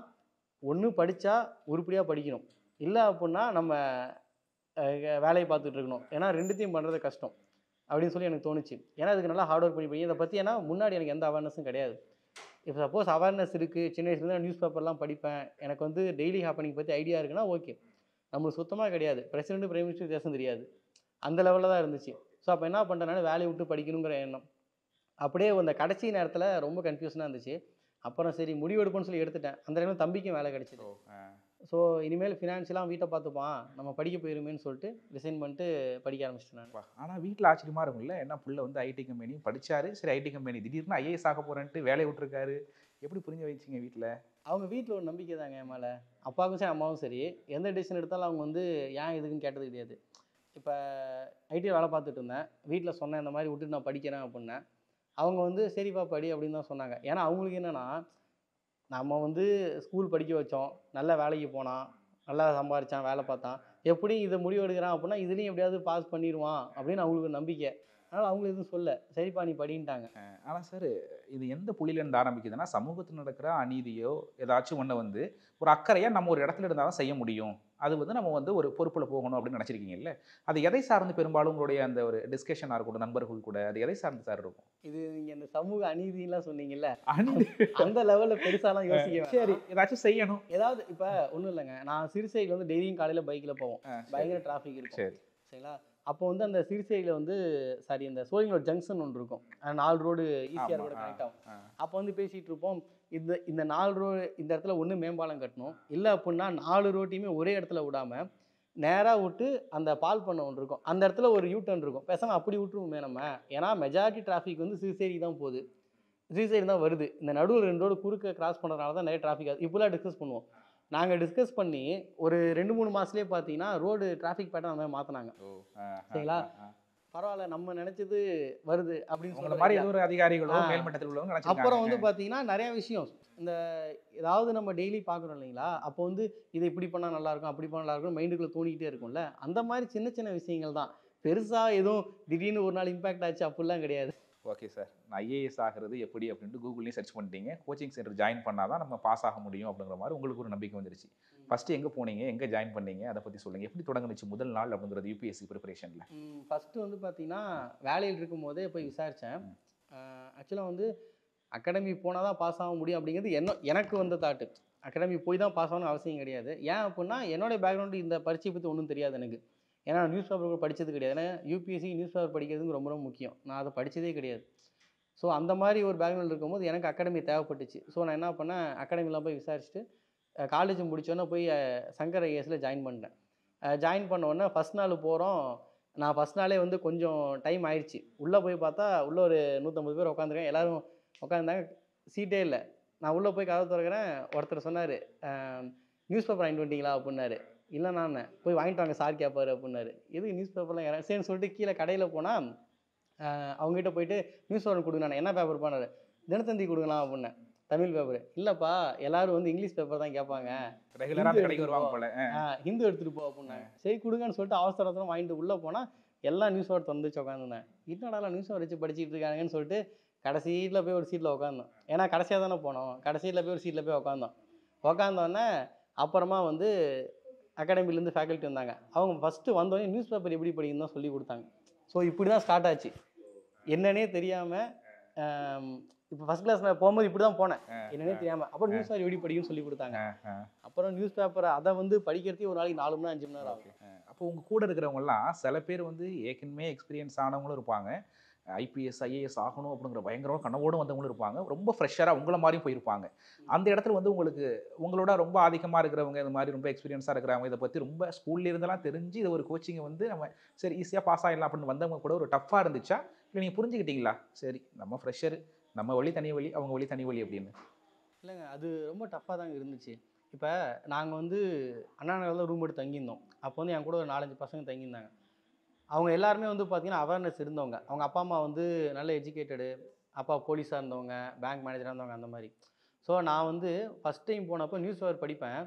ஒண்ணு படிச்சா உருப்படியா படிக்கணும். இல்ல அப்புட்ன்னா நம்ம வேலைய பார்த்துட்டு இருக்கணும். ஏன்னா 2த்தையும் பண்றது கஷ்டம். அப்படின்னு சொல்லி எனக்கு தோணுச்சு. ஏன்னா இதுக்கு நல்லா ஹார்ட் ஒர்க் பண்ணி இதை பத்தி ஏன்னா முன்னாடி எனக்கு எந்த அவேர்னஸும் கிடையாது. இப்போ சப்போஸ் அவேர்னஸ் இருக்கு. சின்ன வயசுலேருந்து நியூஸ் பேப்பர்லாம் படிப்பேன். எனக்கு வந்து டெய்லி ஹேப்பனிங் பத்தி ஐடியா இருக்குன்னா ஓகே. நம்மளுக்கு சுத்தமா கிடையாது. பிரசிடென்ட், பிரைம் மினிஸ்டர் வித்தியாசம் தெரியாது. அந்த லெவல்ல தான் இருந்துச்சு. ஸோ அப்போ என்ன பண்ணிட்டேன்னா வேலையை விட்டு படிக்கணுங்கிற எண்ணம். அப்படியே அந்த கடைசி நேரத்தில் ரொம்ப கன்ஃபியூஷனாக இருந்துச்சு. அப்புறம் சரி முடிவெடுப்போன்னு சொல்லி எடுத்துட்டேன். அந்த டைமில் தம்பிக்கும் வேலை கிடைச்சிது. ஸோ இனிமேல் ஃபினான்ஷியலாக வீட்டை பார்த்துப்பான், நம்ம படிக்க போயிருமேன்னு சொல்லிட்டு ரிசைன் பண்ணிட்டு படிக்க ஆரம்பிச்சிட்டேன் நான். ஆனால் வீட்டில் ஆச்சரியமாக இருக்கும்ல, என்ன புள்ள வந்து ஐடி கம்பெனி படிச்சாரு, சரி ஐடி கம்பெனி திடீர்னு ஐஏஎஸ் ஆக போகிறேன்ட்டு வேலையை விட்டுருக்காரு. எப்படி புரிஞ்சு வச்சிங்க வீட்டில்? அவங்க வீட்டில் ஒரு நம்பிக்கை தாங்க என் மேலே. அப்பாவுக்கும் சரி அம்மாவும் சரி எந்த டிசிஷன் எடுத்தாலும் அவங்க வந்து ஏன் இதுக்குன்னு கேட்டது கிடையாது. இப்போ ஐடியில் வேலை பார்த்துட்டு இருந்தேன். வீட்டில் சொன்னேன் இந்த மாதிரி விட்டுட்டு நான் படிக்கிறேன் அப்படின்னேன். அவங்க வந்து சரிப்பா படி அப்படின்னு தான் சொன்னாங்க. ஏன்னா அவங்களுக்கு என்னென்னா, நம்ம வந்து ஸ்கூல் படிக்க வச்சோம், நல்ல வேலைக்கு போனான், நல்லா சம்பாரித்தான், வேலை பார்த்தான், எப்படியும் இதை முடிவு எடுக்கிறான் அப்படின்னா இதுலேயும் எப்படியாவது பாஸ் பண்ணிடுவான் அப்படின்னு அவங்களுக்கு நம்பிக்கை. அதனால் அவங்களுக்கு எதுவும் சொல்ல, சரிப்பா நீ படின்ட்டாங்க. ஆனால் சார் இது எந்த புள்ளியிலேருந்து ஆரம்பிக்குதுன்னா, சமூகத்தில் நடக்கிற அநீதியோ ஏதாச்சும் ஒன்று வந்து ஒரு அக்கறையாக நம்ம ஒரு இடத்துல இருந்தால் தான் செய்ய முடியும். அது வந்து நம்ம வந்து ஒரு பொறுப்பில் போகணும் அப்படின்னு நினச்சிருக்கீங்கல்ல, அது எதை சார்ந்து பெரும்பாலும் உங்களுடைய அந்த ஒரு டிஸ்கஷனாக இருக்கட்டும், நண்பர்கள் கூட அது எதை சார்ந்து சார் இருக்கும்? இது நீங்கள் இந்த சமூக அநீதிலாம் சொன்னீங்கல்ல, அநீதி அந்த லெவலில் பெருசாலாம் யோசிக்க வேணாம். சரி ஏதாச்சும் செய்யணும். ஏதாவது இப்போ ஒன்றும் இல்லைங்க, நான் சிறுசையில் வந்து டெய்லியும் காலையில் பைக்கில் போவோம். பயங்கர டிராஃபிக் இருக்கும். சரி சரிங்களா? அப்போ வந்து அந்த சிறுசையில் வந்து சாரி இந்த சோழிங்கநல்லூர் ஜங்ஷன் ஒன்று இருக்கும். 4 ரோடு ஈஸியாக ரோடு கனெக்ட் ஆகும். அப்போ வந்து பேசிகிட்டு இருப்போம், இந்த 4 ரோடு இந்த இடத்துல ஒன்று மேம்பாலம் கட்டணும், இல்லை அப்படின்னா 4 ரோட்டையுமே ஒரே இடத்துல விடாமல் நேராக விட்டு அந்த பால் பண்ண ஒன்று இருக்கும், அந்த இடத்துல ஒரு யூட்டர்ன் இருக்கும், பேசாமல் அப்படி விட்டுருவோமே நம்ம. ஏன்னா மெஜாரிட்டி டிராஃபிக் வந்து சிறுசேரிக்கு தான் போகுது, சிறுசேரி தான் வருது. இந்த நடுவில் 2 ரோடு குறுக்க கிராஸ் பண்ணுறதுனால தான் நிறைய டிராஃபிக் ஆகுது. இப்போலாம் டிஸ்கஸ் பண்ணுவோம். நாங்கள் டிஸ்கஸ் பண்ணி ஒரு 2-3 மாதத்துலேயே பார்த்தீங்கன்னா ரோடு டிராஃபிக் பேட்டர்ன் அந்த மாதிரி மாற்றினாங்க. சரிங்களா? பரவாயில்ல, நம்ம நினச்சது வருது அப்படின்னு சொல்ற மாதிரி ஏதோ ஒரு அதிகாரிகளோ மேல்மட்டத்தில் உள்ளவங்க நினைச்சிருக்காங்க. அப்புறம் வந்து பார்த்தீங்கன்னா நிறைய விஷயம் இந்த ஏதாவது நம்ம டெய்லி பார்க்குறோம் இல்லைங்களா, அப்போ வந்து இதை இப்படி பண்ணால் நல்லாயிருக்கும், அப்படி பண்ணால் நல்லாயிருக்கும் மைண்டுக்குள்ளே தோணிக்கிட்டே இருக்கும்ல. அந்த மாதிரி சின்ன சின்ன விஷயங்கள் தான், பெருசாக எதுவும் திடீர்னு ஒரு நாள் இம்பேக்ட் ஆச்சு அப்படிலாம் கிடையாது. ஓகே சார், நான் ஐஏஎஸ் ஆகிறது எப்படி அப்படின்ட்டு கூகுள்லேயும் சர்ச் பண்ணிட்டீங்க, கோச்சிங் சென்டர் ஜாயின் பண்ணால் தான் நம்ம பாஸ் ஆக முடியும் அப்படிங்கிற மாதிரி உங்களுக்கு ஒரு நம்பிக்கை வந்துருச்சு. ஃபஸ்ட்டு எங்கே போனீங்க, எங்கே ஜாயின் பண்ணீங்க, அதை பற்றி சொல்லுங்கள். எப்படி தொடங்குச்சு முதல் நாள் அப்படிங்கிறது யூபிஎஸ்சி ப்ரிப்பரேஷனில்? ஃபஸ்ட்டு வந்து பார்த்தீங்கன்னா வேலையில் இருக்கும் போதே போய் விசாரித்தேன். ஆக்சுவலாக வந்து அகாடமி போனால் தான் பாஸ் ஆக முடியும் அப்படிங்கிறது எனக்கு வந்த தாட்டு. அகாடமி போய் தான் பாஸ் ஆகணும்னு அவசியம் கிடையாது. ஏன் அப்படின்னா என்னோடய பேக்ரவுண்டு இந்த பரீட்சையை பற்றி ஒன்றும் தெரியாது எனக்கு. ஏன்னா நியூஸ் பேப்பர் படித்தது கிடையாது. ஏன்னா யூபிஎஸ்சி நியூஸ் பேப்பர் படிக்கிறதுக்கு ரொம்ப ரொம்ப முக்கியம். நான் அதை படித்ததே கிடையாது. ஸோ அந்த மாதிரி ஒரு பேக்ரவுண்ட் இருக்கும்போது எனக்கு அகாடமி தேவைப்பட்டுச்சு. ஸோ நான் என்ன பண்ணேன், அகாடமிலாம் போய் விசாரிச்சுட்டு காலேஜ் முடித்தோன்னே போய் சங்கர் ஐஏஎஸில் ஜாயின் பண்ணிட்டேன். ஜாயின் பண்ண உடனே ஃபஸ்ட் நாள் போகிறோம். நான் ஃபஸ்ட் நாளே வந்து கொஞ்சம் டைம் ஆயிடுச்சு. உள்ளே போய் பார்த்தா உள்ளே ஒரு 150 பேர் உட்காந்துருக்கேன். எல்லோரும் உட்காந்துருந்தாங்க, சீட்டே இல்லை. நான் உள்ளே போய் கதவை திறக்கிறேன். ஒருத்தர் சொன்னார், நியூஸ் பேப்பர் வாங்கிட்டு வந்துட்டீங்களா அப்படின்னாரு. இல்லை நான் போய் வாங்கிட்டு வாங்க சார் கேட்பாரு அப்படின்னாரு. எதுக்கு நியூஸ் பேப்பர்லாம் சரின்னு சொல்லிட்டு கீழே கடையில் போனால் அவங்ககிட்ட போயிட்டு நியூஸ் பேப்பர் கொடுங்க, நான் என்ன பேப்பர் பண்ணாரு, தினத்தந்தி கொடுங்கலாம் அப்படின்னேன். தமிழ் பேப்பர் இல்லைப்பா, எல்லாரும் வந்து இங்கிலீஷ் பேப்பர் தான் கேட்பாங்க, ஹிந்து எடுத்துகிட்டு போ அப்படின்னாங்க. சரி கொடுங்கன்னு சொல்லிட்டு அவசரத்தில் வாங்கிட்டு உள்ளே போனால் எல்லாம் நியூஸ் பேப்பர் திறந்துச்சு உட்காந்துருந்தேன். என்னடா நியூஸ் பேப்பர் வச்சு படிச்சுட்டு இருக்காங்கன்னு சொல்லிட்டு கடைசியில் போய் ஒரு சீட்டில் உட்காந்தோம். ஏன்னா கடைசியாக தானே போனோம். கடைசியில் போய் ஒரு சீட்டில் போய் உட்காந்தோடனே அப்புறமா வந்து அகாடமிலேருந்து ஃபேக்கல்ட்டி வந்தாங்க. அவங்க ஃபஸ்ட்டு வந்தோடனே நியூஸ் பேப்பர் எப்படி படிக்கணும் தான் சொல்லி கொடுத்தாங்க. ஸோ இப்படி தான் ஸ்டார்ட் ஆச்சு. என்னன்னே தெரியாமல் இப்போ ஃபஸ்ட் கிளாஸ் நான் போகும்போது இப்படி தான் போனேன், என்னன்னே தெரியாமல். அப்புறம் நியூஸ் பேப்பர் எப்படி படிக்கணும்னு சொல்லி கொடுத்தாங்க. அப்புறம் நியூஸ் பேப்பரை அதை வந்து படிக்கிறதுக்கு ஒரு நாளைக்கு 4 மணி நேரம் 5 மணி நேரம் ஆகும். அப்போ உங்கள் கூட இருக்கிறவங்கலாம் சில பேர் வந்து ஏற்கனவே எக்ஸ்பீரியன்ஸ் ஆனவங்களும் இருப்பாங்க, ஐபிஎஸ் ஐஏஎஸ் ஆகணும் அப்படிங்கிற பயங்கரமாக கனவோடு வந்தவங்களும் இருப்பாங்க, ரொம்ப ஃப்ரெஷ்ஷராக உங்களை மாதிரியும் போயிருப்பாங்க. அந்த இடத்துல வந்து உங்களுக்கு உங்களோட ரொம்ப ஆதிக்கமாக இருக்கிறவங்க, இந்த மாதிரி ரொம்ப எக்ஸ்பீரியன்ஸாக இருக்கிறவங்க, இதை பற்றி ரொம்ப ஸ்கூல்ல இருந்தெல்லாம் தெரிஞ்சு இதை ஒரு கோச்சிங்கை வந்து நம்ம சரி ஈஸியாக பாஸ் ஆகிடலாம் அப்படின்னு வந்தவங்க கூட ஒரு டஃப்பாக இருந்துச்சா, இல்லை நீங்கள் புரிஞ்சுக்கிட்டீங்களா சரி நம்ம ஃப்ரெஷர், நம்ம வழி தனி வழி, அவங்க வழி தனி வழி அப்படின்னு? இல்லைங்க, அது ரொம்ப டஃப்பாக தாங்க இருந்துச்சு. இப்போ நாங்கள் வந்து அண்ணா நகரில் ரூம் எடுத்து தங்கியிருந்தோம். அப்போ வந்து என் கூட ஒரு 4-5 பசங்க தங்கியிருந்தாங்க. அவங்க எல்லாருமே வந்து பார்த்தீங்கன்னா அவேர்னஸ் இருந்தவங்க. அவங்க அப்பா, அம்மா வந்து நல்ல எஜுகேட்டடு. அப்பா போலீஸாக இருந்தவங்க, பேங்க் மேனேஜராக இருந்தவங்க அந்த மாதிரி. ஸோ நான் வந்து ஃபஸ்ட் டைம் போனப்போ நியூஸ் பேப்பர் படிப்பேன்.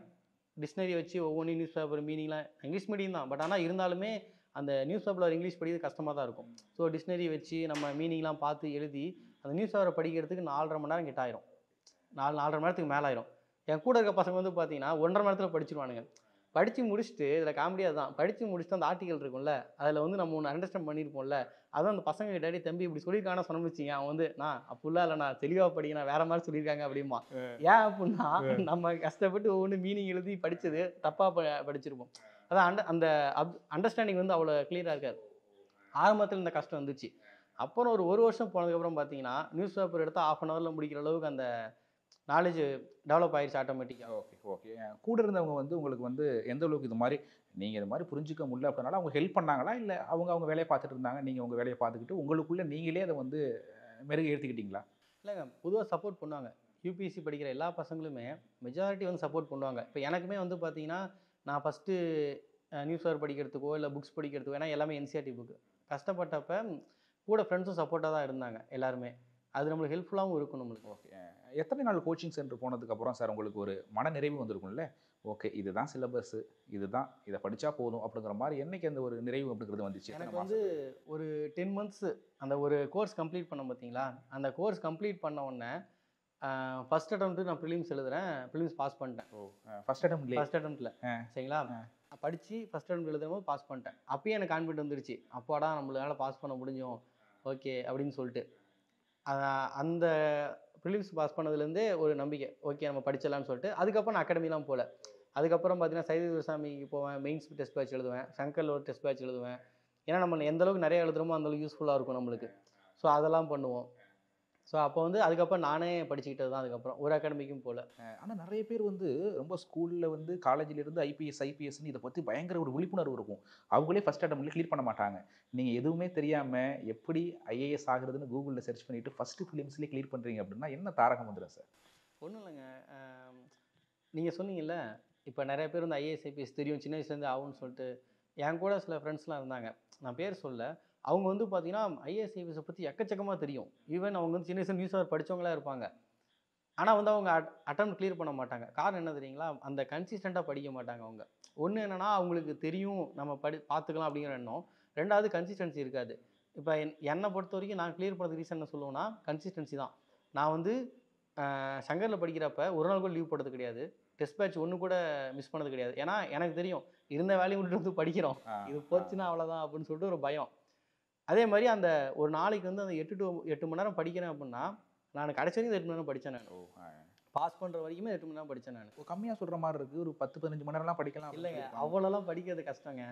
டிக்ஷனரி வச்சு ஒவ்வொன்றையும் நியூஸ் பேப்பர் மீனிங்லாம் இங்கிலீஷ் மீடியம் தான். பட் ஆனால் இருந்தாலுமே அந்த நியூஸ் பேப்பரில் இங்கிலீஷ் படிக்கிறது கஷ்டமாக தான் இருக்கும். ஸோ டிக்ஷனரி வச்சு நம்ம மீனிங்லாம் பார்த்து எழுதி அந்த நியூஸ் பேப்பரை படிக்கிறதுக்கு 4.5 மணி நேரம் கிட்ட ஆயிரும். 4.5 மணி நேரத்துக்கு மேலே ஆயிரும். என் கூட இருக்க பசங்க வந்து பார்த்தீங்கன்னா 1.5 மணி நேரத்தில் படிச்சிருவானுங்க. படித்து முடிச்சுட்டு இதில் காமெடியாக தான் படித்து முடிச்சுட்டு அந்த ஆர்டிக்கல் இருக்கும்ல, அதில் வந்து நம்ம ஒன்று அண்டர்ஸ்டாண்ட் பண்ணியிருப்போம்ல, அதான் அந்த பசங்க கிட்ட தம்பி இப்படி சொல்லியிருக்காங்கன்னா சொன்ன வச்சிங்க. அவன் வந்து நான் அப்படிலாம் இல்லைண்ணா தெளிவாக படிக்கணும் வேறு மாதிரி சொல்லியிருக்காங்க அப்படிமா. ஏன் அப்படின்னா நம்ம கஷ்டப்பட்டு ஒவ்வொன்று மீனிங் எழுதி படித்தது தப்பாக படிச்சிருப்போம். அதான் அந்த அண்டர்ஸ்டாண்டிங் வந்து அவ்வளோ கிளியராக இருக்காது. ஆரம்பத்தில் இந்த கஷ்டம் வந்துச்சு. அப்புறம் ஒரு வருஷம் போனதுக்கப்புறம் பார்த்தீங்கன்னா நியூஸ் பேப்பர் எடுத்தால் 1/2 அன் ஹவரில் முடிக்கிற அளவுக்கு அந்த நாலேஜ் டெவலப் ஆயிடுச்சு ஆட்டோமேட்டிக்காக. ஓகே. கூட இருந்தவங்க வந்து உங்களுக்கு வந்து எந்த அளவுக்கு இது மாதிரி நீங்கள் இது மாதிரி புரிஞ்சிக்க முடியல அப்படினால அவங்க ஹெல்ப் பண்ணாங்களா, இல்லை அவங்க வேலையை பார்த்துட்டு இருந்தாங்க, நீங்கள் உங்கள் வேலையை பார்த்துக்கிட்டு உங்களுக்குள்ளே நீங்களே அதை வந்து மெருகு ஏற்றிக்கிட்டீங்களா? இல்லைங்க, பொதுவாக சப்போர்ட் பண்ணுவாங்க. யூபிஎஸ்சி படிக்கிற எல்லா பசங்களுமே மெஜாரிட்டி வந்து சப்போர்ட் பண்ணுவாங்க. இப்போ எனக்குமே வந்து பார்த்தீங்கன்னா நான் ஃபஸ்ட்டு நியூஸ் பேப்பர் படிக்கிறதுக்கோ இல்லை புக்ஸ் படிக்கிறதுக்கோ, ஏன்னா எல்லாமே என்சிஆர்டி புக்கு கஷ்டப்பட்டப்போ கூட ஃப்ரெண்ட்ஸும் சப்போர்ட்டாக தான் இருந்தாங்க எல்லாருமே. அது நம்மளுக்கு ஹெல்ப்ஃபுல்லாகவும் இருக்கும் நம்மளுக்கு. ஓகே. எத்தனை நாள் கோச்சிங் சென்டர் போனதுக்கப்புறம் சார் உங்களுக்கு ஒரு மன நிறைவு வந்திருக்கும்ல? ஓகே, இதுதான் சிலபஸ்ஸு, இதுதான் இதை படித்தா போதும் அப்படிங்கிற மாதிரி என்னைக்கு அந்த ஒரு நிறைவு அப்படிங்கிறது வந்துச்சு? எனக்கு வந்து ஒரு 10 மந்த்ஸு அந்த ஒரு கோர்ஸ் கம்ப்ளீட் பண்ண பார்த்தீங்களா, அந்த கோர்ஸ் கம்ப்ளீட் பண்ண உடனே ஃபஸ்ட் அட்டம்ப்ட்டு நான் ப்ரிலிம்ஸ் எழுதுறேன். ப்ரிலிம்ஸ் பாஸ் பண்ணிட்டேன். ஃபஸ்ட் அட்டம்ப்ட்டில் சரிங்களா? படித்து ஃபஸ்ட் அட்டம்ப்ட் எழுதும் போது பாஸ் பண்ணிட்டேன். அப்பயே எனக்கு கான்ஃபிடென்ட் வந்துருச்சு. அப்பாடா நம்மளால பாஸ் பண்ண முடிஞ்சோம் ஓகே அப்படின்னு சொல்லிட்டு. அந்த ப்ரிலிம்ஸ் பாஸ் பண்ணதுலேருந்தே ஒரு நம்பிக்கை, ஓகே நம்ம படிச்சிடலாம்னு சொல்லிட்டு. அதுக்கப்புறம் நான் அகாடமிலாம் போகல. அதுக்கப்புறம் பார்த்தீங்கன்னா சைதை குருசாமிக்கு போவேன், மெயின்ஸ் டெஸ்ட் பேட்ச் எழுதுவேன், சங்கரில் ஒரு டெஸ்ட் பேட்ச் எழுதுவேன். ஏன்னா நம்ம எந்த அளவுக்கு நிறைய எழுதுறோமோ அந்தளவுக்கு யூஸ்ஃபுல்லாக இருக்கும் நம்மளுக்கு. ஸோ அதெல்லாம் பண்ணுவோம். ஸோ அப்போ வந்து அதுக்கப்புறம் நானே படிச்சுக்கிட்டது தான். அதுக்கப்புறம் ஒரு அகாடமிக்கும் போகல. ஆனால் நிறைய பேர் வந்து ரொம்ப ஸ்கூலில் வந்து காலேஜிலேருந்து ஐபிஎஸ்ன்னு இதை பற்றி பயங்கர ஒரு விழிப்புணர்வு இருக்கும். அவங்களே ஃபஸ்ட் அட்டம்ப்ட்ல கிளியர் பண்ண மாட்டாங்க. நீங்கள் எதுவுமே தெரியாமல் எப்படி ஐஏஎஸ் ஆகுறதுன்னு கூகுளில் சர்ச் பண்ணிவிட்டு ஃபஸ்ட்டு ஃபிலிம்ஸ்லேயே கிளியர் பண்ணுறீங்க அப்படின்னா என்ன தாரகம் வந்துடும் சார்? ஒன்றும் இல்லைங்க, நீங்கள் சொன்னீங்கல்ல இப்போ நிறைய பேர் வந்து ஐஏஎஸ் ஐபிஎஸ் தெரியும் சின்ன வயசுலேருந்து ஆகும்னு சொல்லிட்டு. என் கூட சில ஃப்ரெண்ட்ஸ்லாம் இருந்தாங்க, நான் பேர் சொல்ல. அவங்க வந்து பார்த்தீங்கன்னா ஐஏஎஸ் ஐபிஎஸை பற்றி எக்கச்சக்கமாக தெரியும். ஈவன் அவங்க வந்து சின்ன வயசு நியூஸ் பேப்பர் படித்தவங்களாக இருப்பாங்க. ஆனால் வந்து அவங்க அட்டெம்ப்ட் கிளியர் பண்ண மாட்டாங்க. காரணம் என்ன தெரியுங்களா? அந்த கன்சிஸ்டண்ட்டாக படிக்க மாட்டாங்க அவங்க. ஒன்று என்னென்னா அவங்களுக்கு தெரியும் நம்ம பார்த்துக்கலாம் அப்படிங்கிற எண்ணம். ரெண்டாவது கன்சிஸ்டன்சி இருக்காது. இப்போ என்னை பொறுத்த வரைக்கும் நான் கிளியர் பண்ணது ரீசன் என்ன சொல்லுவேன்னா கன்சிஸ்டன்சி தான். நான் வந்து சங்கரில் படிக்கிறப்ப ஒரு நாள் கூட லீவ் போட்டது கிடையாது. டெஸ்ட் பேட்ச் ஒன்று கூட மிஸ் பண்ணது கிடையாது. ஏன்னா எனக்கு தெரியும் இருந்த வேலையை விட்டுட்டு வந்து படிக்கிறோம், இது போச்சுன்னா அவ்வளோதான் அப்படின்னு சொல்லிட்டு ஒரு பயம். அதே மாதிரி அந்த ஒரு நாளைக்கு வந்து அந்த 8 மணி நேரம் படிக்கிறேன் அப்படின்னா நான் கடைசி வரைக்கும் 8 மணி நேரம் படித்தேன். நான் பாஸ் பண்ணுற வரைக்குமே 8 மணி நேரம் படித்தேன். நான் கம்மியாக சொல்கிற மாதிரி இருக்குது, ஒரு 10-15 மணி நேரம்லாம் படிக்கலாம். இல்லைங்க, அவ்வளோலாம் படிக்கிறது கஷ்டங்க.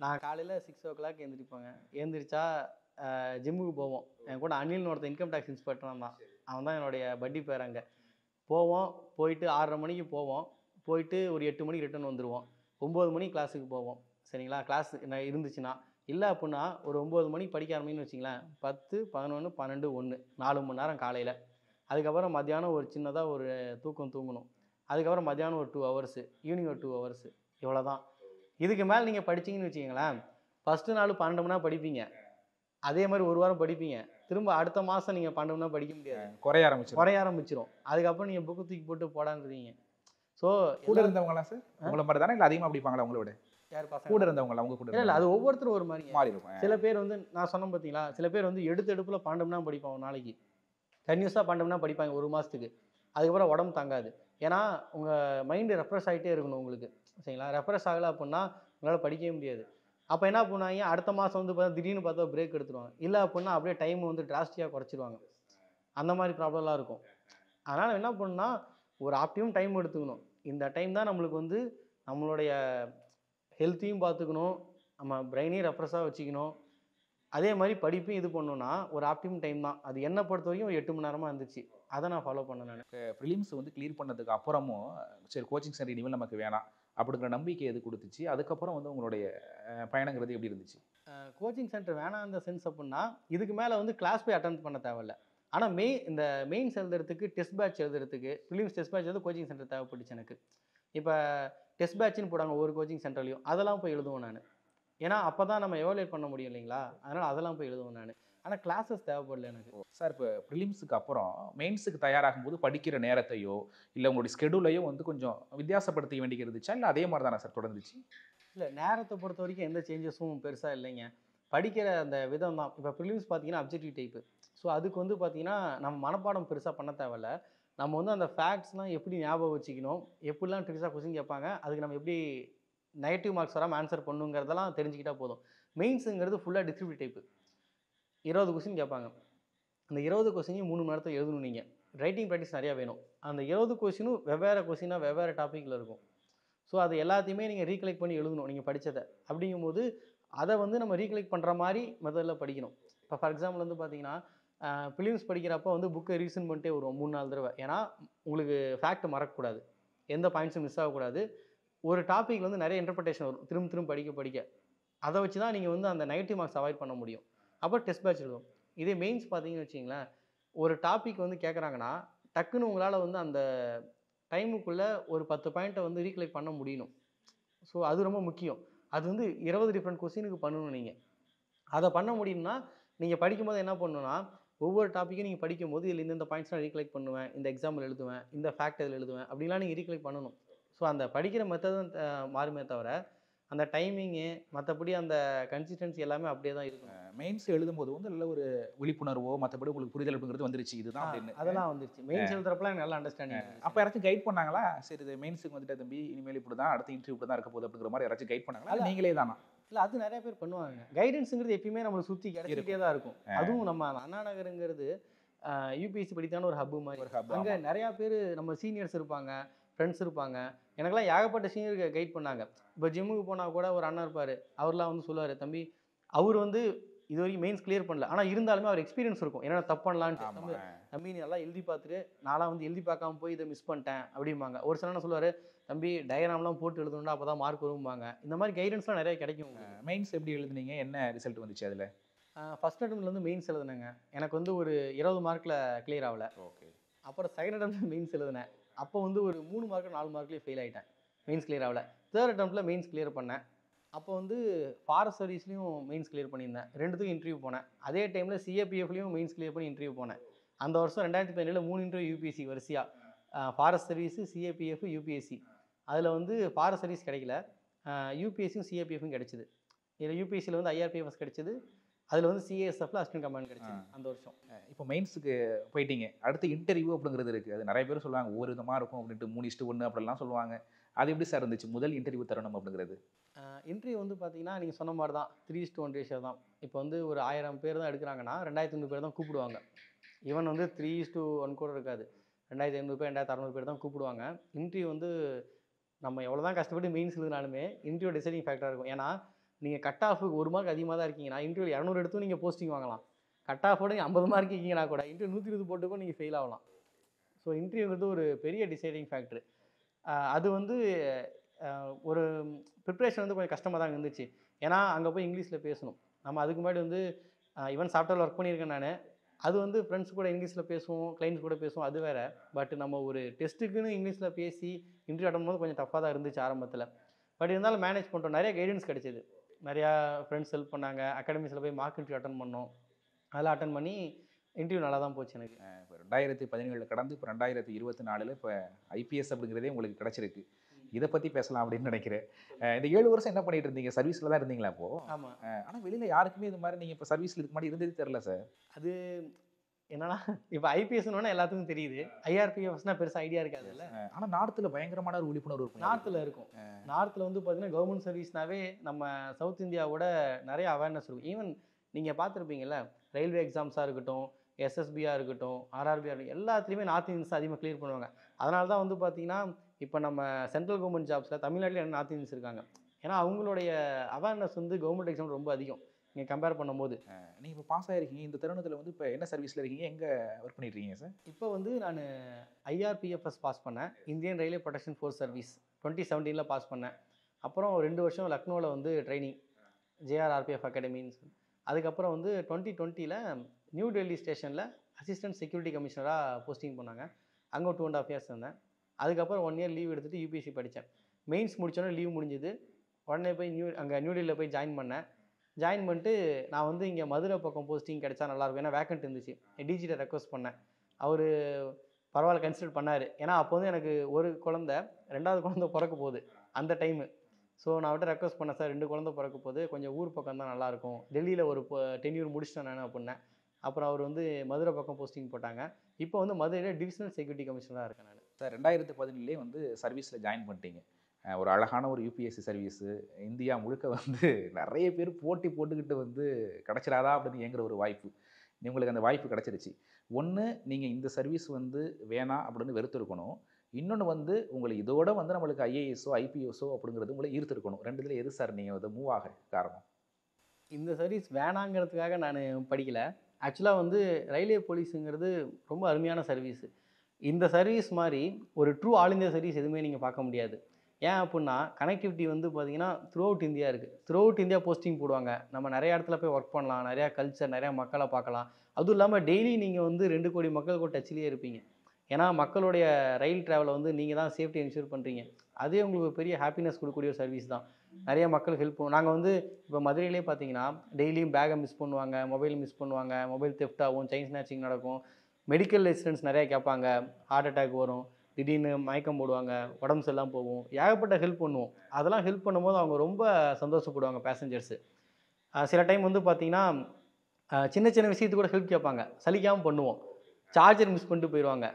நான் காலையில் 6 o'clock எழுந்திரிப்பேங்க. எழுந்திரிச்சா ஜிம்முக்கு போவோம். என் கூட அனில்னு ஒருத்தன் இன்கம் டேக்ஸ் இன்ஸ்பெக்டர் தான், அவன் தான் என்னுடைய பட்டி பேர். அங்கே போவோம், போயிட்டு 6:30 மணிக்கு போவோம், போயிட்டு ஒரு 8 மணிக்கு ரிட்டர்ன் வந்துடுவோம். 9 மணிக்கு கிளாஸுக்கு போவோம். சரிங்களா? கிளாஸ் இருந்துச்சுன்னா. இல்லை அப்படின்னா ஒரு 9 மணிக்கு படிக்க ஆரம்பின்னு வச்சிங்களேன், 10, 11, 12, 1 4 மணி நேரம் காலையில். அதுக்கப்புறம் மத்தியானம் ஒரு சின்னதாக ஒரு தூங்கணும். அதுக்கப்புறம் மத்தியானம் ஒரு 2 hours, ஈவினிங் ஒரு 2 hours, இவ்வளோ தான். இதுக்கு மேலே நீங்கள் படிச்சிங்கன்னு வச்சிங்களேன், ஃபஸ்ட்டு நாள் 12 மணி நேரம் படிப்பீங்க, அதே மாதிரி ஒரு வாரம் படிப்பீங்க, திரும்ப அடுத்த மாதம் நீங்கள் 12 மணி நேரம் படிக்க முடியாது, குறைய ஆரம்பிச்சிடும். அதுக்கப்புறம் நீங்கள் புக்கு தூக்கி போட்டு போடான்றீங்க. ஸோ கூட இருந்தவங்களா சார் உங்களை மாதிரி தானே, இல்லை அதிகமாக படிப்பாங்களா உங்களோட? யார் பசங்க கூட இருந்தவங்களா? அவங்க கூட இல்லை, அது ஒவ்வொருத்தரும் ஒரு மாதிரி மாறி இருக்கும். சில பேர் வந்து நான் சொன்னேன் பார்த்தீங்களா, சில பேர் வந்து எடுப்பில் 12 மணி நேரம் படிப்பாங்க ஒரு நாளைக்கு. கன்யூஸாக 12 மணி நேரம் படிப்பாங்க ஒரு மாதத்துக்கு. அதுக்கப்புறம் உடம்பு தாங்காது. ஏன்னா உங்கள் மைண்டு ரெஃப்ரெஷ் ஆகிட்டே இருக்கணும் உங்களுக்கு. சரிங்களா? ரெஃப்ரெஷ் ஆகலை அப்படின்னா உங்களால் படிக்கவே முடியாது. அப்போ என்ன பண்ணுவாங்க, அடுத்த மாதம் வந்து பார்த்தா திடீர்னு பார்த்தா பிரேக் எடுத்துருவாங்க. இல்லை அப்படின்னா அப்படியே டைம் வந்து டிராஸ்டிக்காக குறைச்சிருவாங்க. அந்த மாதிரி ப்ராப்ளம்லாம் இருக்கும். அதனால் என்ன பண்ணுன்னா ஒரு ஆப்டிமம் டைம் எடுத்துக்கணும். இந்த டைம் தான் நம்மளுக்கு வந்து நம்மளுடைய ஹெல்த்தையும் பார்த்துக்கணும், நம்ம பிரெயினையும் ரெஃப்ரெஷ்ஷாக வச்சுக்கணும். அதே மாதிரி படிப்பையும் இது பண்ணணுன்னா ஒரு ஆப்டிமம் டைம் தான். அது என்னை பொறுத்த வரைக்கும் ஒரு 8 மணி நேரமாக இருந்துச்சு. அதை நான் ஃபாலோ பண்ணேன். நான் ப்ரிலிம்ஸ் வந்து கிளியர் பண்ணதுக்கு அப்புறமும் சரி கோச்சிங் சென்டர் இனிமேல் நமக்கு வேணாம் அப்படிங்கிற நம்பிக்கை எது கொடுத்துச்சு? அதுக்கப்புறம் வந்து உங்களுடைய பயணங்கிறது எப்படி இருந்துச்சு? கோச்சிங் சென்டர் வேணாம் இந்த சென்ஸ் அப்படின்னா இதுக்கு மேலே வந்து கிளாஸ் போய் அட்டெண்ட் பண்ண தேவையில்லை. ஆனால் இந்த மெயின்ஸ் எழுதுறதுக்கு டெஸ்ட் பேட்ச் எழுதுறதுக்கு ப்ரிலிம்ஸ் டெஸ்ட் பேட்ச் வந்து கோச்சிங் சென்டர் தேவைப்பட்டுச்சு எனக்கு. இப்போ டெஸ்ட் பேட்ச்னு போடாங்க ஒவ்வொரு கோச்சிங் சென்டர்லையும், அதெல்லாம் போய் எழுதுவோம் நான். ஏன்னா அப்போ தான் நம்ம எவாலுவேட் பண்ண முடியும் இல்லைங்களா, அதனால் அதெல்லாம் போய் எழுதுவேன் நான். ஆனால் கிளாஸஸ் தேவைப்படல எனக்கு. சார் இப்போ ப்ரிலிம்ஸுக்கு அப்புறம் மெயின்ஸுக்கு தயாராகும் போது படிக்கிற நேரத்தையோ இல்லை உங்களுடைய ஸ்கெடியூலையோ வந்து கொஞ்சம் வித்தியாசப்படுத்த வேண்டியது இருந்துச்சா, இல்லை அதே மாதிரி தானே சார் தொடர்ந்துச்சு? இல்லை, நேரத்தை பொறுத்த வரைக்கும் எந்த சேஞ்சஸும் பெருசாக இல்லைங்க. படிக்கிற அந்த விதம் தான். இப்போ ப்ரிலிம்ஸ் பார்த்தீங்கன்னா அப்ஜெக்டிவ் டைப்பு. ஸோ அதுக்கு வந்து பார்த்தீங்கன்னா நம்ம மனப்பாடம் பெருசாக பண்ண தேவையில்ல. நம்ம வந்து அந்த ஃபேக்ட்ஸ்லாம் எப்படி ஞாபகம் வச்சுக்கணும், எப்படிலாம் ட்ரிக்ஸாக கொஸ்டின் கேட்பாங்க, அதுக்கு நம்ம எப்படி நெகட்டிவ் மார்க்ஸ் வராமல் ஆன்சர் பண்ணுங்கிறதெல்லாம் தெரிஞ்சுக்கிட்டால் போதும். மெயின்ஸுங்கிறது ஃபுல்லாக டிஸ்ட்ரிபியூட் டைப்பு. 20 கொஸ்டின் கேட்பாங்க. அந்த 20 கொஸ்டினையும் 3 மணி நேரத்தில் எழுதணும். நீங்கள் ரைட்டிங் ப்ராக்டிஸ் நிறையா வேணும். அந்த 20 கொஸ்டினும் வெவ்வேறு கொஸ்டினாக வெவ்வேறு டாப்பிக்கில் இருக்கும். ஸோ அது எல்லாத்தையுமே நீங்கள் ரீகலெக்ட் பண்ணி எழுதணும் நீங்கள் படித்ததை. அப்படிங்கும்போது அதை வந்து நம்ம ரீகலெக்ட் பண்ணுற மாதிரி மெத்தடில் படிக்கணும். இப்போ ஃபார் எக்ஸாம்பிள் வந்து பார்த்தீங்கன்னா ப்ரிலிம்ஸ் படிக்கிறப்போ வந்து புக்கை ரீசன் பண்ணிட்டே வருவோம் 3-4 தடவை. ஏன்னா உங்களுக்கு ஃபேக்ட் மறக்கக்கூடாது, எந்த பாயிண்ட்ஸும் மிஸ் ஆகக்கூடாது. ஒரு டாப்பிக்கில் வந்து நிறைய இன்டர்பிரேஷன் வரும் திரும்ப திரும்ப படிக்க. அதை வச்சு தான் நீங்கள் வந்து அந்த நெகட்டிவ் மார்க்ஸ் அவாய்ட் பண்ண முடியும். அப்போ டெஸ்ட் பேட்ச் எழுதும். இதே மெயின்ஸ் பார்த்தீங்கன்னு வச்சிங்களேன், ஒரு டாபிக் வந்து கேட்குறாங்கன்னா டக்குன்னு உங்களால் வந்து அந்த டைமுக்குள்ளே ஒரு 10 பாயிண்ட்டை வந்து ரீகலெக்ட் பண்ண முடியணும். ஸோ அது ரொம்ப முக்கியம். அது வந்து 20 டிஃப்ரெண்ட் கொஸ்டினுக்கு பண்ணணும். நீங்கள் அதை பண்ண முடியும்னா நீங்கள் படிக்கும்போது என்ன பண்ணணும்னா, ஒவ்வொரு டாப்பிக்கும் நீங்கள் படிக்கும்போது இதில் இந்த பாயிண்ட்ஸ்லாம் ரீகலெக்ட் பண்ணுவேன், இந்த எக்ஸாம்பிள் எழுதுவேன், இந்த ஃபேக்ட் இதில் எழுதுவேன், அப்படிலாம் நீங்கள் ரீகலெக்ட் பண்ணணும். ஸோ அந்த படிக்கிற மெத்தடும் மாறுமே தவிர அந்த டைமிங்கு மற்றபடி அந்த கன்சிஸ்டன்சி எல்லாமே அப்படியே தான் இருக்கும். மெயின்ஸ் எழுதும்போது வந்து நல்ல ஒரு விழிப்புணர்வோ மற்றபடி உங்களுக்கு புரிதல் அப்படிங்கிறது வந்துருச்சு இதுதான் அப்படின்னு. அதெல்லாம் வந்துருச்சு. மெயின்ஸ் எழுதுறப்பலாம் எனக்கு நல்லா அண்டர்ஸ்டாண்டிங். அப்போ யாராச்சும் கைட் பண்ணாங்களா, சரி இது மெயின்ஸுக்கு வந்துட்டு தம்பி இனிமேல் இப்படி தான் அடுத்த இன்டர்வியூ இப்படி தான் இருக்க போகுது அப்படிங்கிற மாதிரி யாராச்சும் கைட் பண்ணாங்களா, இல்லை நீங்களே தானா? இல்லை, அது நிறைய பேர் பண்ணுவாங்க. கைடன்ஸுங்கிறது எப்பயுமே நம்மளை சுற்றி கிடைச்சிட்டே தான் இருக்கும். அதுவும் நம்ம அண்ணா நகருங்கிறது யூபிஎஸ்சி படித்தான ஒரு ஹப்பு மாதிரி. ஒரு ஹப். அங்கே நிறையா பேர் நம்ம சீனியர்ஸ் இருப்பாங்க, ஃப்ரெண்ட்ஸ் இருப்பாங்க. எனக்கெல்லாம் ஏகப்பட்ட சீனியர் கைட் பண்ணாங்க. இப்போ ஜிம்முக்கு போனால் கூட ஒரு அண்ணா இருப்பார், அவர்லாம் வந்து சொல்லுவார், தம்பி அவர் வந்து இது வரைக்கும் மெயின்ஸ் கிளியர் பண்ணல, ஆனால் இருந்தாலுமே அவர் எக்ஸ்பீரியன்ஸ் இருக்கும், என்னென்ன தப்பு பண்ணலான்ட்டு. தம்பி நீ நல்லா எழுதி பார்த்துட்டு நான்லாம் வந்து எழுதி பார்க்காம போய் இதை மிஸ் பண்ணிட்டேன் அப்படிம்பாங்க. ஒரு சில என்ன சொல்லுவார், தம்பி டயக்ராம்லாம் போட்டு எழுதணும்னா அப்போ தான் மார்க் வரும்பாங்க. இந்த மாதிரி கைடன்ஸ்லாம் நிறைய கிடைக்கும். மெயின்ஸ் எப்படி எழுதுனீங்க, என்ன ரிசல்ட் வந்துச்சு அதில்? ஃபஸ்ட் அட்டம்ப்ட்ல வந்து மெயின்ஸ் எழுதுனேங்க. எனக்கு வந்து ஒரு 20 மார்க்கில் கிளியர் ஆகலை. ஓகே. அப்புறம் செகண்ட் அட்டம்ப்ட்ல மெயின்ஸ் எழுதினேன். அப்போ வந்து ஒரு 3 மார்க்கு 4 மார்க்லேயே ஃபெயில் ஆகிட்டேன், மெயின்ஸ் கிளியர் ஆகலை. தேர்ட் அட்டம்ப்ட்ல மெயின்ஸ் கிளியர் பண்ணேன். அப்போ வந்து ஃபாரஸ்ட் சர்வீஸ்லையும் மெயின்ஸ் கிளியர் பண்ணியிருந்தேன். ரெண்டுத்துக்கும் இன்டர்வியூ போனேன். அதே டைமில் சிஏபிஎஃப்லையும் மெயின்ஸ் கிளியர் பண்ணி இன்டர்வியூ போனேன். அந்த வருஷம் 2017 3 இன்டர்வியூ யூபிஎஸ்சி வரிசையாக, ஃபாரஸ்ட் சர்வீஸு, சிஏபிஎஃப், யூபிஎஸ்சி. அதில் வந்து ஃபாரஸ்ட் சர்வீஸ் கிடைக்கல, யூபிஎஸ்சியும் சிஏபிஎஃப்பும் கிடச்சிது. இதில் யூபிஎஸ்சியில் வந்து ஐஆர்பிஎஃப்எஸ் கிடச்சிது, அதில் வந்து சிஏஎஸ்எஃப்ல அசிஸ்டன்ட் கமாண்ட் கிடச்சிது அந்த வருஷம். இப்போ மெயின்ஸுக்கு போயிட்டீங்க, அடுத்து இன்டர்வியூ அப்படிங்கிறது இருக்குது. அது நிறைய பேர் சொல்லுவாங்க ஒவ்வொரு விதமாக இருக்கும் அப்படின்ட்டு 3:1 அப்படிலாம் சொல்லுவாங்க. அது எப்படி சார் இருந்துச்சு முதல் இன்டர்வியூ தரணும் அப்படிங்கிறது? இன்டர்வியூ வந்து பார்த்தீங்கன்னா நீங்கள் சொன்ன மாதிரி தான் 3:1 ரேஷியோ தான். இப்போ வந்து ஒரு 1000 பேர் தான் எடுக்கிறாங்கன்னா 2500 பேர் தான் கூப்பிடுவாங்க. ஈவன் வந்து 3:1 கூட இருக்காது. 2500 பேர் 2600 பேர் தான் கூப்பிடுவாங்க. இன்டர்வியூ வந்து நம்ம எவ்வளோ தான் கஷ்டப்பட்டு மெயின்ஸ் எழுதினாலுமே இன்டர்வியூ டிசைடிங் ஃபேக்டராக இருக்கும். ஏன்னா நீங்கள் கட் ஆஃபுக்கு 1 மார்க் அதிகமாக தான் இருக்கீங்கன்னா இன்டர்வியூ 200 எடுத்தும் நீங்கள் போஸ்டிங் வாங்கலாம். கட் ஆஃபோட நீங்கள் 50 மார்க் இருக்கீங்கன்னா கூட இன்டர்வியூ 120 போட்டுக்கும் நீங்கள் ஃபெயில் ஆகலாம். ஸோ இன்டர்வியூங்கிறது ஒரு பெரிய டிசைடிங் ஃபேக்டர். அது வந்து ஒரு ப்ரிப்ரேஷன் வந்து கொஞ்சம் கஷ்டமாக தான் இருந்துச்சு. ஏன்னா அங்கே போய் இங்கிலீஷில் பேசணும். நம்ம அதுக்கு முன்னாடி வந்து ஈவன் சாஃப்ட்வேர் ஒர்க் பண்ணியிருக்கேன் நான். அது வந்து ஃப்ரெண்ட்ஸ் கூட இங்கிலீஷில் பேசுவோம், கிளைண்ட்ஸ் கூட பேசுவோம், அது வேறு. பட் நம்ம ஒரு டெஸ்ட்டுக்குன்னு இங்கிலீஷில் பேசி இன்டர்வியூ அட்டன் பண்ணும்போது கொஞ்சம் டஃப்பாக தான் இருந்துச்சு ஆரம்பத்தில். பட் இருந்தாலும் மேனேஜ் பண்ணுறோம். நிறைய கைடன்ஸ் கிடைச்சிது, நிறையா ஃப்ரெண்ட்ஸ் ஹெல்ப் பண்ணாங்க. அகாடமிஸில் போய் மார்க் இன்டர்வியூ அட்டன் பண்ணோம். அதெல்லாம் அட்டன் பண்ணி இன்டர்வியூ நல்லா தான் போச்சு எனக்கு. இப்போ 2017 கடந்து இப்போ 2024 இப்போ ஐபிஎஸ் அப்படிங்கிறதே உங்களுக்கு கிடச்சிருக்கு. இதை பற்றி பேசலாம் அப்படின்னு நினைக்கிறேன். இந்த 7 வருஷம் என்ன பண்ணிட்டு இருந்தீங்க? சர்வீஸில் தான் இருந்தீங்களா அப்போது? ஆமாம். ஆனால் வெளியில் யாருக்குமே இது மாதிரி நீங்கள் இப்போ சர்வீஸில் இதுக்கு முன்னாடி இருந்ததே தெரில சார். அது என்னன்னா இப்போ ஐபிஎஸ்னு எல்லாத்துக்கும் தெரியுது, ஐஆர்பிஎஃப்ஸ்னால் பெருசாக ஐடியா இருக்காதுல்ல. ஆனால் நார்த்தில் பயங்கரமான ஒரு விழிப்புணர்வு இருக்கும். நார்த்தில் இருக்கும். நார்த்தில் வந்து பார்த்தீங்கன்னா கவர்மெண்ட் சர்வீஸ்னாவே நம்ம சவுத் இந்தியாவோட நிறைய அவேர்னஸ் இருக்கும். ஈவன் நீங்கள் பார்த்துருப்பீங்கல்ல, ரயில்வே எக்ஸாம்ஸாக இருக்கட்டும், எஸ்எஸ்பியாக இருக்கட்டும், ஆர்ஆர்பியாக இருக்கட்டும், எல்லாத்துலேயுமே நார்த் இந்தியன்ஸ் அதிகமாக கிளியர் பண்ணுவாங்க. அதனால தான் வந்து பார்த்தீங்கன்னா இப்போ நம்ம சென்ட்ரல் கவர்மெண்ட் ஜாப்ஸில் தமிழ்நாட்டில் நார்த் இந்தியன்ஸ் இருக்காங்க. ஏன்னா அவங்களுடைய அவேர்னஸ் வந்து கவர்மெண்ட் எக்ஸாம் ரொம்ப அதிகம் நீங்கள் கம்பேர் பண்ணும்போது. நீங்கள் இப்போ பாஸ் ஆகிருக்கீங்க, இந்த தருணத்தில் வந்து இப்போ என்ன சர்வீஸில் இருக்கீங்க, எங்கே ஒர்க் பண்ணிட்டுருக்கீங்க சார்? இப்போ வந்து நான் ஐஆர்பிஎஃப்எஸ் பாஸ் பண்ணேன், Indian railway protection force service 2017 pass பண்ணேன். அப்புறம் 2 வருஷம் லக்னோவில் வந்து ட்ரைனிங், ஜேஆர்ஆர்பிஎஃப் அகாடமின்னு. அதுக்கப்புறம் வந்து 2020 நியூ டெல்லி ஸ்டேஷனில் அசிஸ்டன்ட் செக்யூரிட்டி கமிஷனராக போஸ்டிங் பண்ணாங்க. அங்கே 2.5 இயர்ஸ் இருந்தேன். அதுக்கப்புறம் 1 இயர் லீவ் எடுத்துகிட்டு யூபிஎஸ்சி படித்தேன். மெயின்ஸ் முடித்தோன்னே லீவ் முடிஞ்சுது. உடனே போய் நியூ டெல்லியில் போய் ஜாயின் பண்ணேன். ஜாயின் பண்ணிட்டு நான் வந்து இங்கே மதுரை பக்கம் போஸ்டிங் கிடைச்சா நல்லாயிருக்கும், ஏன்னா வேக்கண்ட் இருந்துச்சு. டிஜிட்ட ரெக்வஸ்ட் பண்ணேன். அவர் பரவாயில்ல கன்சிடர் பண்ணார். ஏன்னா அப்போ வந்து எனக்கு ஒரு குழந்தை, 2வது குழந்தை பிறக்க போகுது அந்த டைமு. ஸோ நான் அவர்கிட்ட ரெக்வஸ்ட் பண்ணேன், சார் 2 குழந்தை பிறக்க போகுது, கொஞ்சம் ஊர் பக்கம் தான் நல்லாயிருக்கும், டெல்லியில் ஒரு டென்யூர் முடிச்சிட்டேன் நான் அப்படின்னேன். அப்புறம் அவர் வந்து மதுரை பக்கம் போஸ்டிங் போட்டாங்க. இப்போ வந்து மதுரையில் டிவிஷனல் செக்யூரிட்டி கமிஷனராக இருக்கேன் நான். சார் 2017 வந்து சர்வீஸில் ஜாயின் பண்ணிட்டீங்க. ஒரு அழகான ஒரு யூபிஎஸ்சி சர்வீஸு, இந்தியா முழுக்க வந்து நிறைய பேர் போட்டி போட்டுக்கிட்டு வந்து கிடச்சிடாதா அப்படின்னு ஏங்குற ஒரு வாய்ப்பு. உங்களுக்கு அந்த வாய்ப்பு கிடச்சிருச்சு. ஒன்று, நீங்கள் இந்த சர்வீஸ் வந்து வேணாம் அப்படின்னு வெறுத்துருக்கணும். இன்னொன்று வந்து உங்களுக்கு இதோட வந்து நம்மளுக்கு ஐஏஎஸ்ஸோ ஐபிஎஸ்ஸோ அப்படிங்கிறது உங்களை ஈர்த்துருக்கணும். 2ல் எது சார் நீங்கள் அதை மூவ் ஆக காரணம்? இந்த சர்வீஸ் வேணாங்கிறதுக்காக நான் படிக்கலை. ஆக்சுவலாக வந்து ரயில்வே போலீஸுங்கிறது ரொம்ப அருமையான சர்வீஸு. இந்த சர்வீஸ் மாதிரி ஒரு ட்ரூ ஆல் இந்தியா சர்வீஸ் எதுவுமே நீங்கள் பார்க்க முடியாது. ஏன் அப்படின்னா கனெக்டிவிட்டி வந்து பார்த்திங்கன்னா த்ரூ அவுட் இந்தியா இருக்குது. த்ரூ அவுட் இந்தியா போஸ்டிங் போடுவாங்க. நம்ம நிறையா இடத்துல போய் ஒர்க் பண்ணலாம், நிறையா கல்ச்சர், நிறையா மக்களை பார்க்கலாம். அதுவும் இல்லாமல் டெய்லி நீங்கள் வந்து 2 கோடி மக்கள் கூட டச்சிலேயே இருப்பீங்க. ஏன்னா மக்களுடைய ரயில் ட்ராவலை வந்து நீங்கள் தான் சேஃப்டி என்ஷூர் பண்ணுறீங்க. அதே உங்களுக்கு ஒரு பெரிய ஹாப்பினஸ் கொடுக்கக்கூடிய ஒரு சர்வீஸ் தான். நிறைய மக்கள் ஹெல்ப் பண்ணுவோம். நாங்கள் வந்து இப்போ மதுரையிலே பார்த்தீங்கன்னா டெய்லியும் பேக்கை மிஸ் பண்ணுவாங்க, மொபைல் மிஸ் பண்ணுவாங்க, மொபைல் தெஃப்ட் ஆகும், செயின் ஸ்நாச்சிங் நடக்கும், மெடிக்கல் ரெசிடென்ட்ஸ் நிறையா கேட்பாங்க, ஹார்ட் அட்டாக் வரும், திடீர்னு மயக்கம் போடுவாங்க, உடம்பு சரியில்லாமல் போகும், ஏகப்பட்ட ஹெல்ப் பண்ணுவோம். அதெல்லாம் ஹெல்ப் பண்ணும்போது அவங்க ரொம்ப சந்தோஷப்படுவாங்க பேசஞ்சர்ஸு. சில டைம் வந்து பார்த்திங்கன்னா சின்ன சின்ன விஷயத்துக்கு கூட ஹெல்ப் கேட்பாங்க, சலிக்காமல் பண்ணுவோம். சார்ஜர் மிஸ் பண்ணிட்டு போயிடுவாங்க,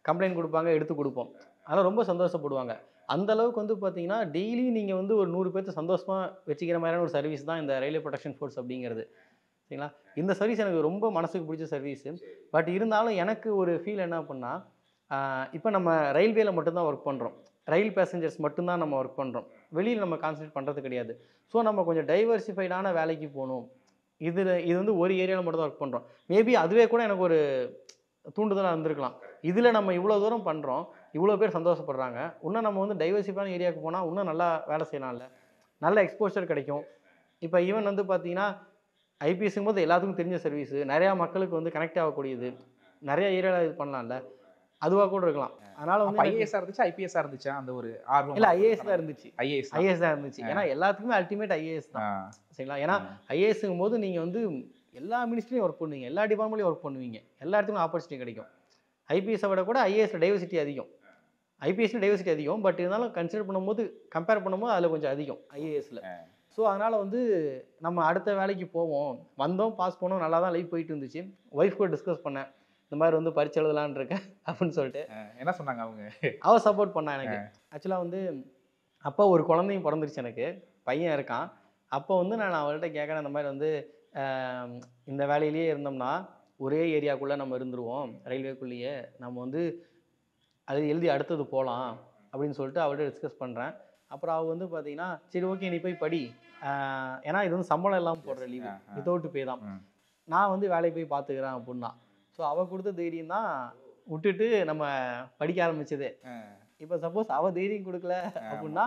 கம்ப்ளைண்ட் கொடுப்பாங்க, எடுத்து கொடுப்போம். அதெல்லாம் ரொம்ப சந்தோஷப்படுவாங்க. அந்தளவுக்கு வந்து பார்த்திங்கன்னா டெய்லி நீங்கள் வந்து ஒரு 100 பேர்த்த சந்தோஷமாக வச்சுக்கிற மாதிரியான ஒரு சர்வீஸ் தான் இந்த ரயில்வே ப்ரொடெக்ஷன் ஃபோர்ஸ் அப்படிங்கிறது. சரிங்களா? இந்த சர்வீஸ் எனக்கு ரொம்ப மனசுக்கு பிடிச்ச சர்வீஸு. பட் இருந்தாலும் எனக்கு ஒரு ஃபீல் என்ன அப்படின்னா, இப்போ நம்ம ரயில்வேல மட்டும்தான் ஒர்க் பண்ணுறோம், ரயில் பேசஞ்சர்ஸ் மட்டும்தான் நம்ம ஒர்க் பண்ணுறோம், வெளியில் நம்ம கான்சன்ட்ரேட் பண்ணுறது கிடையாது. ஸோ நம்ம கொஞ்சம் டைவர்சிஃபைடான வேலைக்கு போகணும். இது வந்து ஒரு ஏரியாவில் மட்டும் தான் ஒர்க் பண்ணுறோம். மேபி அதுவே கூட எனக்கு ஒரு தூண்டுதலாக இருந்திருக்கலாம். இதில் நம்ம இவ்வளோ தூரம் பண்ணுறோம், இவ்வளோ பேர் சந்தோஷப்படுறாங்க, இன்னும் நம்ம வந்து டைவர்சிஃபைடான ஏரியாவுக்கு போனால் இன்னும் நல்லா வேலை செய்யலாம்ல, நல்ல எக்ஸ்போஷர் கிடைக்கும். இப்போ ஈவன் வந்து பார்த்தீங்கன்னா ஐபிஎஸ்ங்கும் போது எல்லாத்துக்கும் தெரிஞ்ச சர்வீஸு, நிறையா மக்களுக்கு வந்து கனெக்ட் ஆகக்கூடியது, நிறைய ஏரியாவில் இது பண்ணலாம்ல, அதுவாக கூட இருக்கலாம். அதனால் வந்து ஐஏஎஸ்ஸாக இருந்துச்சு, ஐபிஎஸ்ஸாக இருந்துச்சா அந்த ஒரு ஆர்வம்? இல்லை, ஐஏஎஸ் தான் இருந்துச்சு. ஐஏஎஸ் தான் இருந்துச்சு. ஏன்னா எல்லாத்துக்குமே அல்டிமேட் ஐஏஎஸ் தான். சரிங்களா? ஏன்னா ஐஏஎஸ்ங்கும் போது நீங்கள் வந்து எல்லா மினிஸ்ட்ரியும் ஒர்க் பண்ணுவீங்க, எல்லா டிபார்ட்மெண்ட்லையும் ஒர்க் பண்ணுவீங்க, எல்லா இடத்துக்கும் ஆப்பர்ச்சுனிட்டி கிடைக்கும். ஐபிஎஸ்ஸை விட கூட ஐஏஎஸ்ல டைவர்சிட்டி அதிகம், ஐபிஎஸ்ல டைவர்சிட்டி அதிகம். பட் இருந்தாலும் கன்சிடர் பண்ணும்போது கம்பேர் பண்ணும்போது அதில் கொஞ்சம் அதிகம் ஐஏஎஸ்ல. ஸோ அதனால் வந்து நம்ம அடுத்த வேலைக்கு போவோம், வந்தோம், பாஸ் பண்ணோம், நல்லா தான் லைஃப் போயிட்டு இருந்துச்சு. ஒய்ஃப் கூட டிஸ்கஸ் பண்ணேன், இந்த மாதிரி வந்து பரிட்சை எழுதலான்னு இருக்கேன் அப்படின்னு சொல்லிட்டு. என்ன சொன்னாங்க அவங்க? அவள் சப்போர்ட் பண்ணா எனக்கு. ஆக்சுவலாக வந்து அப்போ ஒரு குழந்தையும் பிறந்துருச்சு, எனக்கு பையன் இருக்கான். அப்போ வந்து நான் அவள்கிட்ட கேட்குறேன், இந்த மாதிரி வந்து இந்த வேலையிலேயே இருந்தோம்னா ஒரே ஏரியாக்குள்ளே நம்ம இருந்துருவோம், ரயில்வேக்குள்ளேயே நம்ம வந்து அது எழுதி அடுத்தது போகலாம் அப்படின்னு சொல்லிட்டு அவள்கிட்ட டிஸ்கஸ் பண்ணுறேன். அப்புறம் அவள் வந்து பார்த்தீங்கன்னா சரி ஓகே நீ போய் படி, ஏன்னா இது வந்து சம்பளம் இல்லாமல் போடுற லீவு, வித்தவுட் பே தான், நான் வந்து வேலையை போய் பார்த்துக்கிறேன் அப்படின்னா. ஸோ அவள் கொடுத்த தைரியம் தான் விட்டுட்டு நம்ம படிக்க ஆரம்பிச்சதே. இப்போ சப்போஸ் அவள் தைரியம் கொடுக்கல அப்படின்னா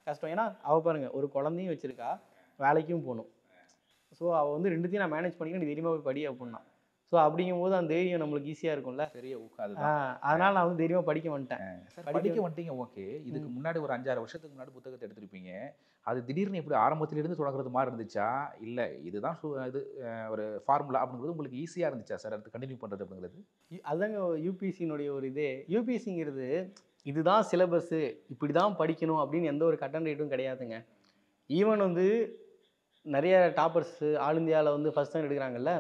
கஷ்டம். ஏன்னா அவள் பாருங்க ஒரு குழந்தையும் வச்சுருக்கா, வேலைக்கும் போகணும். ஸோ அவள் வந்து 2த்தையும் நான் மேனேஜ் பண்ணிக்கிறேன், நீ தைரியமாக போய் படி அப்படின்னா. ஸோ அப்படிங்கும்போது அந்த தைரியம் நம்மளுக்கு ஈஸியாக இருக்கும்ல, பெரிய ஊக்காது. அதனால் நான் வந்து தைரியமாக படிக்க வந்துட்டேன். படிக்க வந்துட்டீங்க, ஓகே. இதுக்கு முன்னாடி ஒரு 5-6 வருஷத்துக்கு முன்னாடி புத்தகத்தை எடுத்திருப்பீங்க, அது திடீர்னு எப்படி ஆரம்பத்திலிருந்து தொடங்குறது மாதிரி இருந்துச்சா, இல்லை இதுதான் இது ஒரு ஃபார்முலா அப்படிங்கிறது உங்களுக்கு ஈஸியாக இருந்துச்சா சார் அடுத்து கண்டினியூ பண்ணுறது அப்படிங்கிறது? அதுதாங்க யூபிஎஸ்சியினுடைய ஒரு இதே. யூபிஎஸ்சிங்கிறது இதுதான் சிலபஸ்ஸு, இப்படி தான் படிக்கணும் அப்படின்னு எந்த ஒரு கட் அண்ட் ரைட்டும் கிடையாதுங்க. ஈவன் வந்து நிறைய டாப்பர்ஸு ஆல் இந்தியாவில் வந்து ஃபஸ்ட் டைம் எடுக்கிறாங்கல்ல,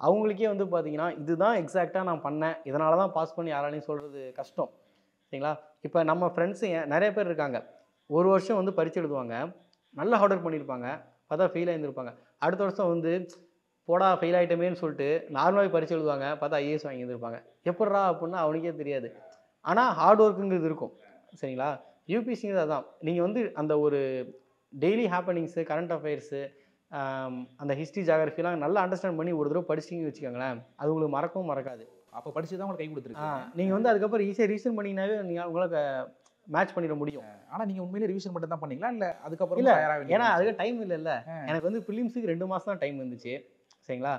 அவங்களுக்கே வந்து பார்த்தீங்கன்னா இதுதான் எக்ஸாக்டாக நான் பண்ணேன், இதனால தான் பாஸ் பண்ணி யாராலையும் சொல்கிறது கஷ்டம். சரிங்களா? இப்போ நம்ம ஃப்ரெண்ட்ஸுங்க நிறைய பேர் இருக்காங்க, ஒரு வருஷம் வந்து பரீட்சை எழுதுவாங்க, நல்லா ஹார்ட் ஒர்க் பண்ணியிருப்பாங்க, பார்த்தா ஃபெயில் ஆகியிருந்திருப்பாங்க. அடுத்த வருஷம் வந்து போடா ஃபெயில் ஆகிட்டமேன்னு சொல்லிட்டு நார்மலாக பரீட்சை எழுதுவாங்க, பார்த்தா ஐஏஎஸ் வாங்கியிருந்திருப்பாங்க. எப்பட்றா அப்படின்னா அவனுக்கே தெரியாது. ஆனால் ஹார்ட் ஒர்க்குங்கிறது இருக்கும். சரிங்களா? யூபிஎஸ்சிங்கிறது அதான், நீங்கள் வந்து அந்த ஒரு டெய்லி ஹேப்பனிங்ஸு, கரண்ட் அஃபேர்ஸு, அந்த ஹிஸ்ட்ரி ஜாகிரஃபிலாம் நல்லா அண்டர்ஸ்டாண்ட் பண்ணி ஒரு தடவை படிச்சிங்கன்னு வச்சுக்கோங்களேன், அது உங்களுக்கு மறக்கவும் மறக்காது. அப்போ படிச்சு தான் உங்களுக்கு கை கொடுத்துருக்கு. நீங்கள் வந்து அதுக்கப்புறம் ஈஸியாக ரிவிஷன் பண்ணிங்கனாவே நீங்கள் உங்களுக்கு மேட்ச் பண்ணிட முடியும். ஆனால் நீங்கள் உண்மையிலே ரிவிஷன் மட்டும் தான் பண்ணீங்களா இல்லை அதுக்கப்புறம்? இல்லை, ஏன்னா அதுக்கு டைம் இல்லைல்ல. எனக்கு வந்து ப்ரிலிம்ஸுக்கு 2 மாதம் தான் டைம் இருந்துச்சு. சரிங்களா?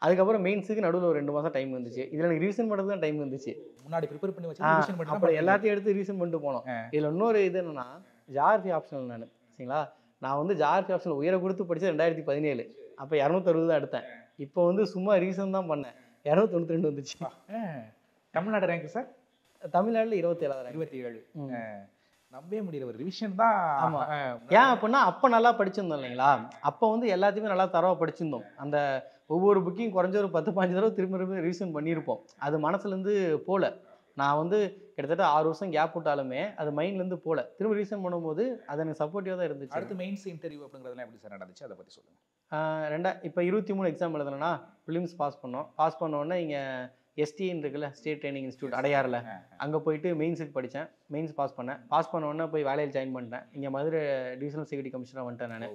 அதுக்கப்புறம் மெயின்ஸுக்கு நடுவில் ஒரு 2 மாதம் டைம் இருந்துச்சு. இதில் எனக்கு ரிவிஷன் பண்ணுறது தான் டைம் இருந்துச்சு. முன்னாடி ப்ரிப்பேர் பண்ணி வச்சு ரிவிஷன் பண்ணி அப்புறம் எல்லாத்தையும் எடுத்து ரிவிஷன் பண்ணிட்டு போனோம். இதில் இன்னொரு இது என்னன்னா ஜியாகிரஃபி ஆப்ஷனல் நான். சரிங்களா? நான் வந்து ஜாகிரபி ஆப்ஷனில் உயர கொடுத்து படித்தது 2017. அப்போ 260 தான் எடுத்தேன். இப்போ வந்து சும்மா ரீசன் தான் பண்ணேன், 292 வந்துச்சு. தமிழ்நாடு ரேங்க் சார் தமிழ்நாட்டில் 27வது 27. நம்பவே முடியல, ஒரு ரிவிஷன் தான். ஆமாம். ஏன் அப்படின்னா அப்போ நல்லா படிச்சிருந்தோம் இல்லைங்களா, அப்போ வந்து எல்லாத்தையுமே நல்லா தரவாக படிச்சிருந்தோம். அந்த ஒவ்வொரு புக்கையும் குறைஞ்ச ஒரு 10-15 தடவை திரும்ப ரிவிஷன் பண்ணியிருப்போம். அது மனசுலேருந்து போகல. நான் வந்து கிட்டத்தட்ட 6 வருஷம் கேப் விட்டாலுமே அது மைண்ட்லேருந்து போகல. திரும்ப ரிவிஷன் பண்ணும்போது அது எனக்கு சப்போர்ட்டிவாக தான் இருந்துச்சு. அடுத்து மெயின்ஸ் இன்டர்வியூ அப்படிங்கிறதுலாம் எப்படி சார் நடந்துச்சு, அதை பற்றி சொல்லுங்கள். இப்போ 23 எக்ஸாம் எழுதுனா ப்ரிலிம்ஸ் பாஸ் பண்ணோம். பாஸ் பண்ணோடனே இங்கே எஸ்டின்னு இருக்குல்ல, ஸ்டேட் ட்ரைனிங் இன்ஸ்டியூட் அடையாறில், அங்கே போயிட்டு மெயின்ஸுக்கு படித்தேன். மெயின்ஸ் பாஸ் பண்ணேன். பாஸ் பண்ண உடனே போய் வேலையில் ஜாயின் பண்ணிட்டேன். இங்கே மதுரை டிவிஷனல் செக்யூரிட்டி கமிஷனாக வந்துட்டேன் நான்.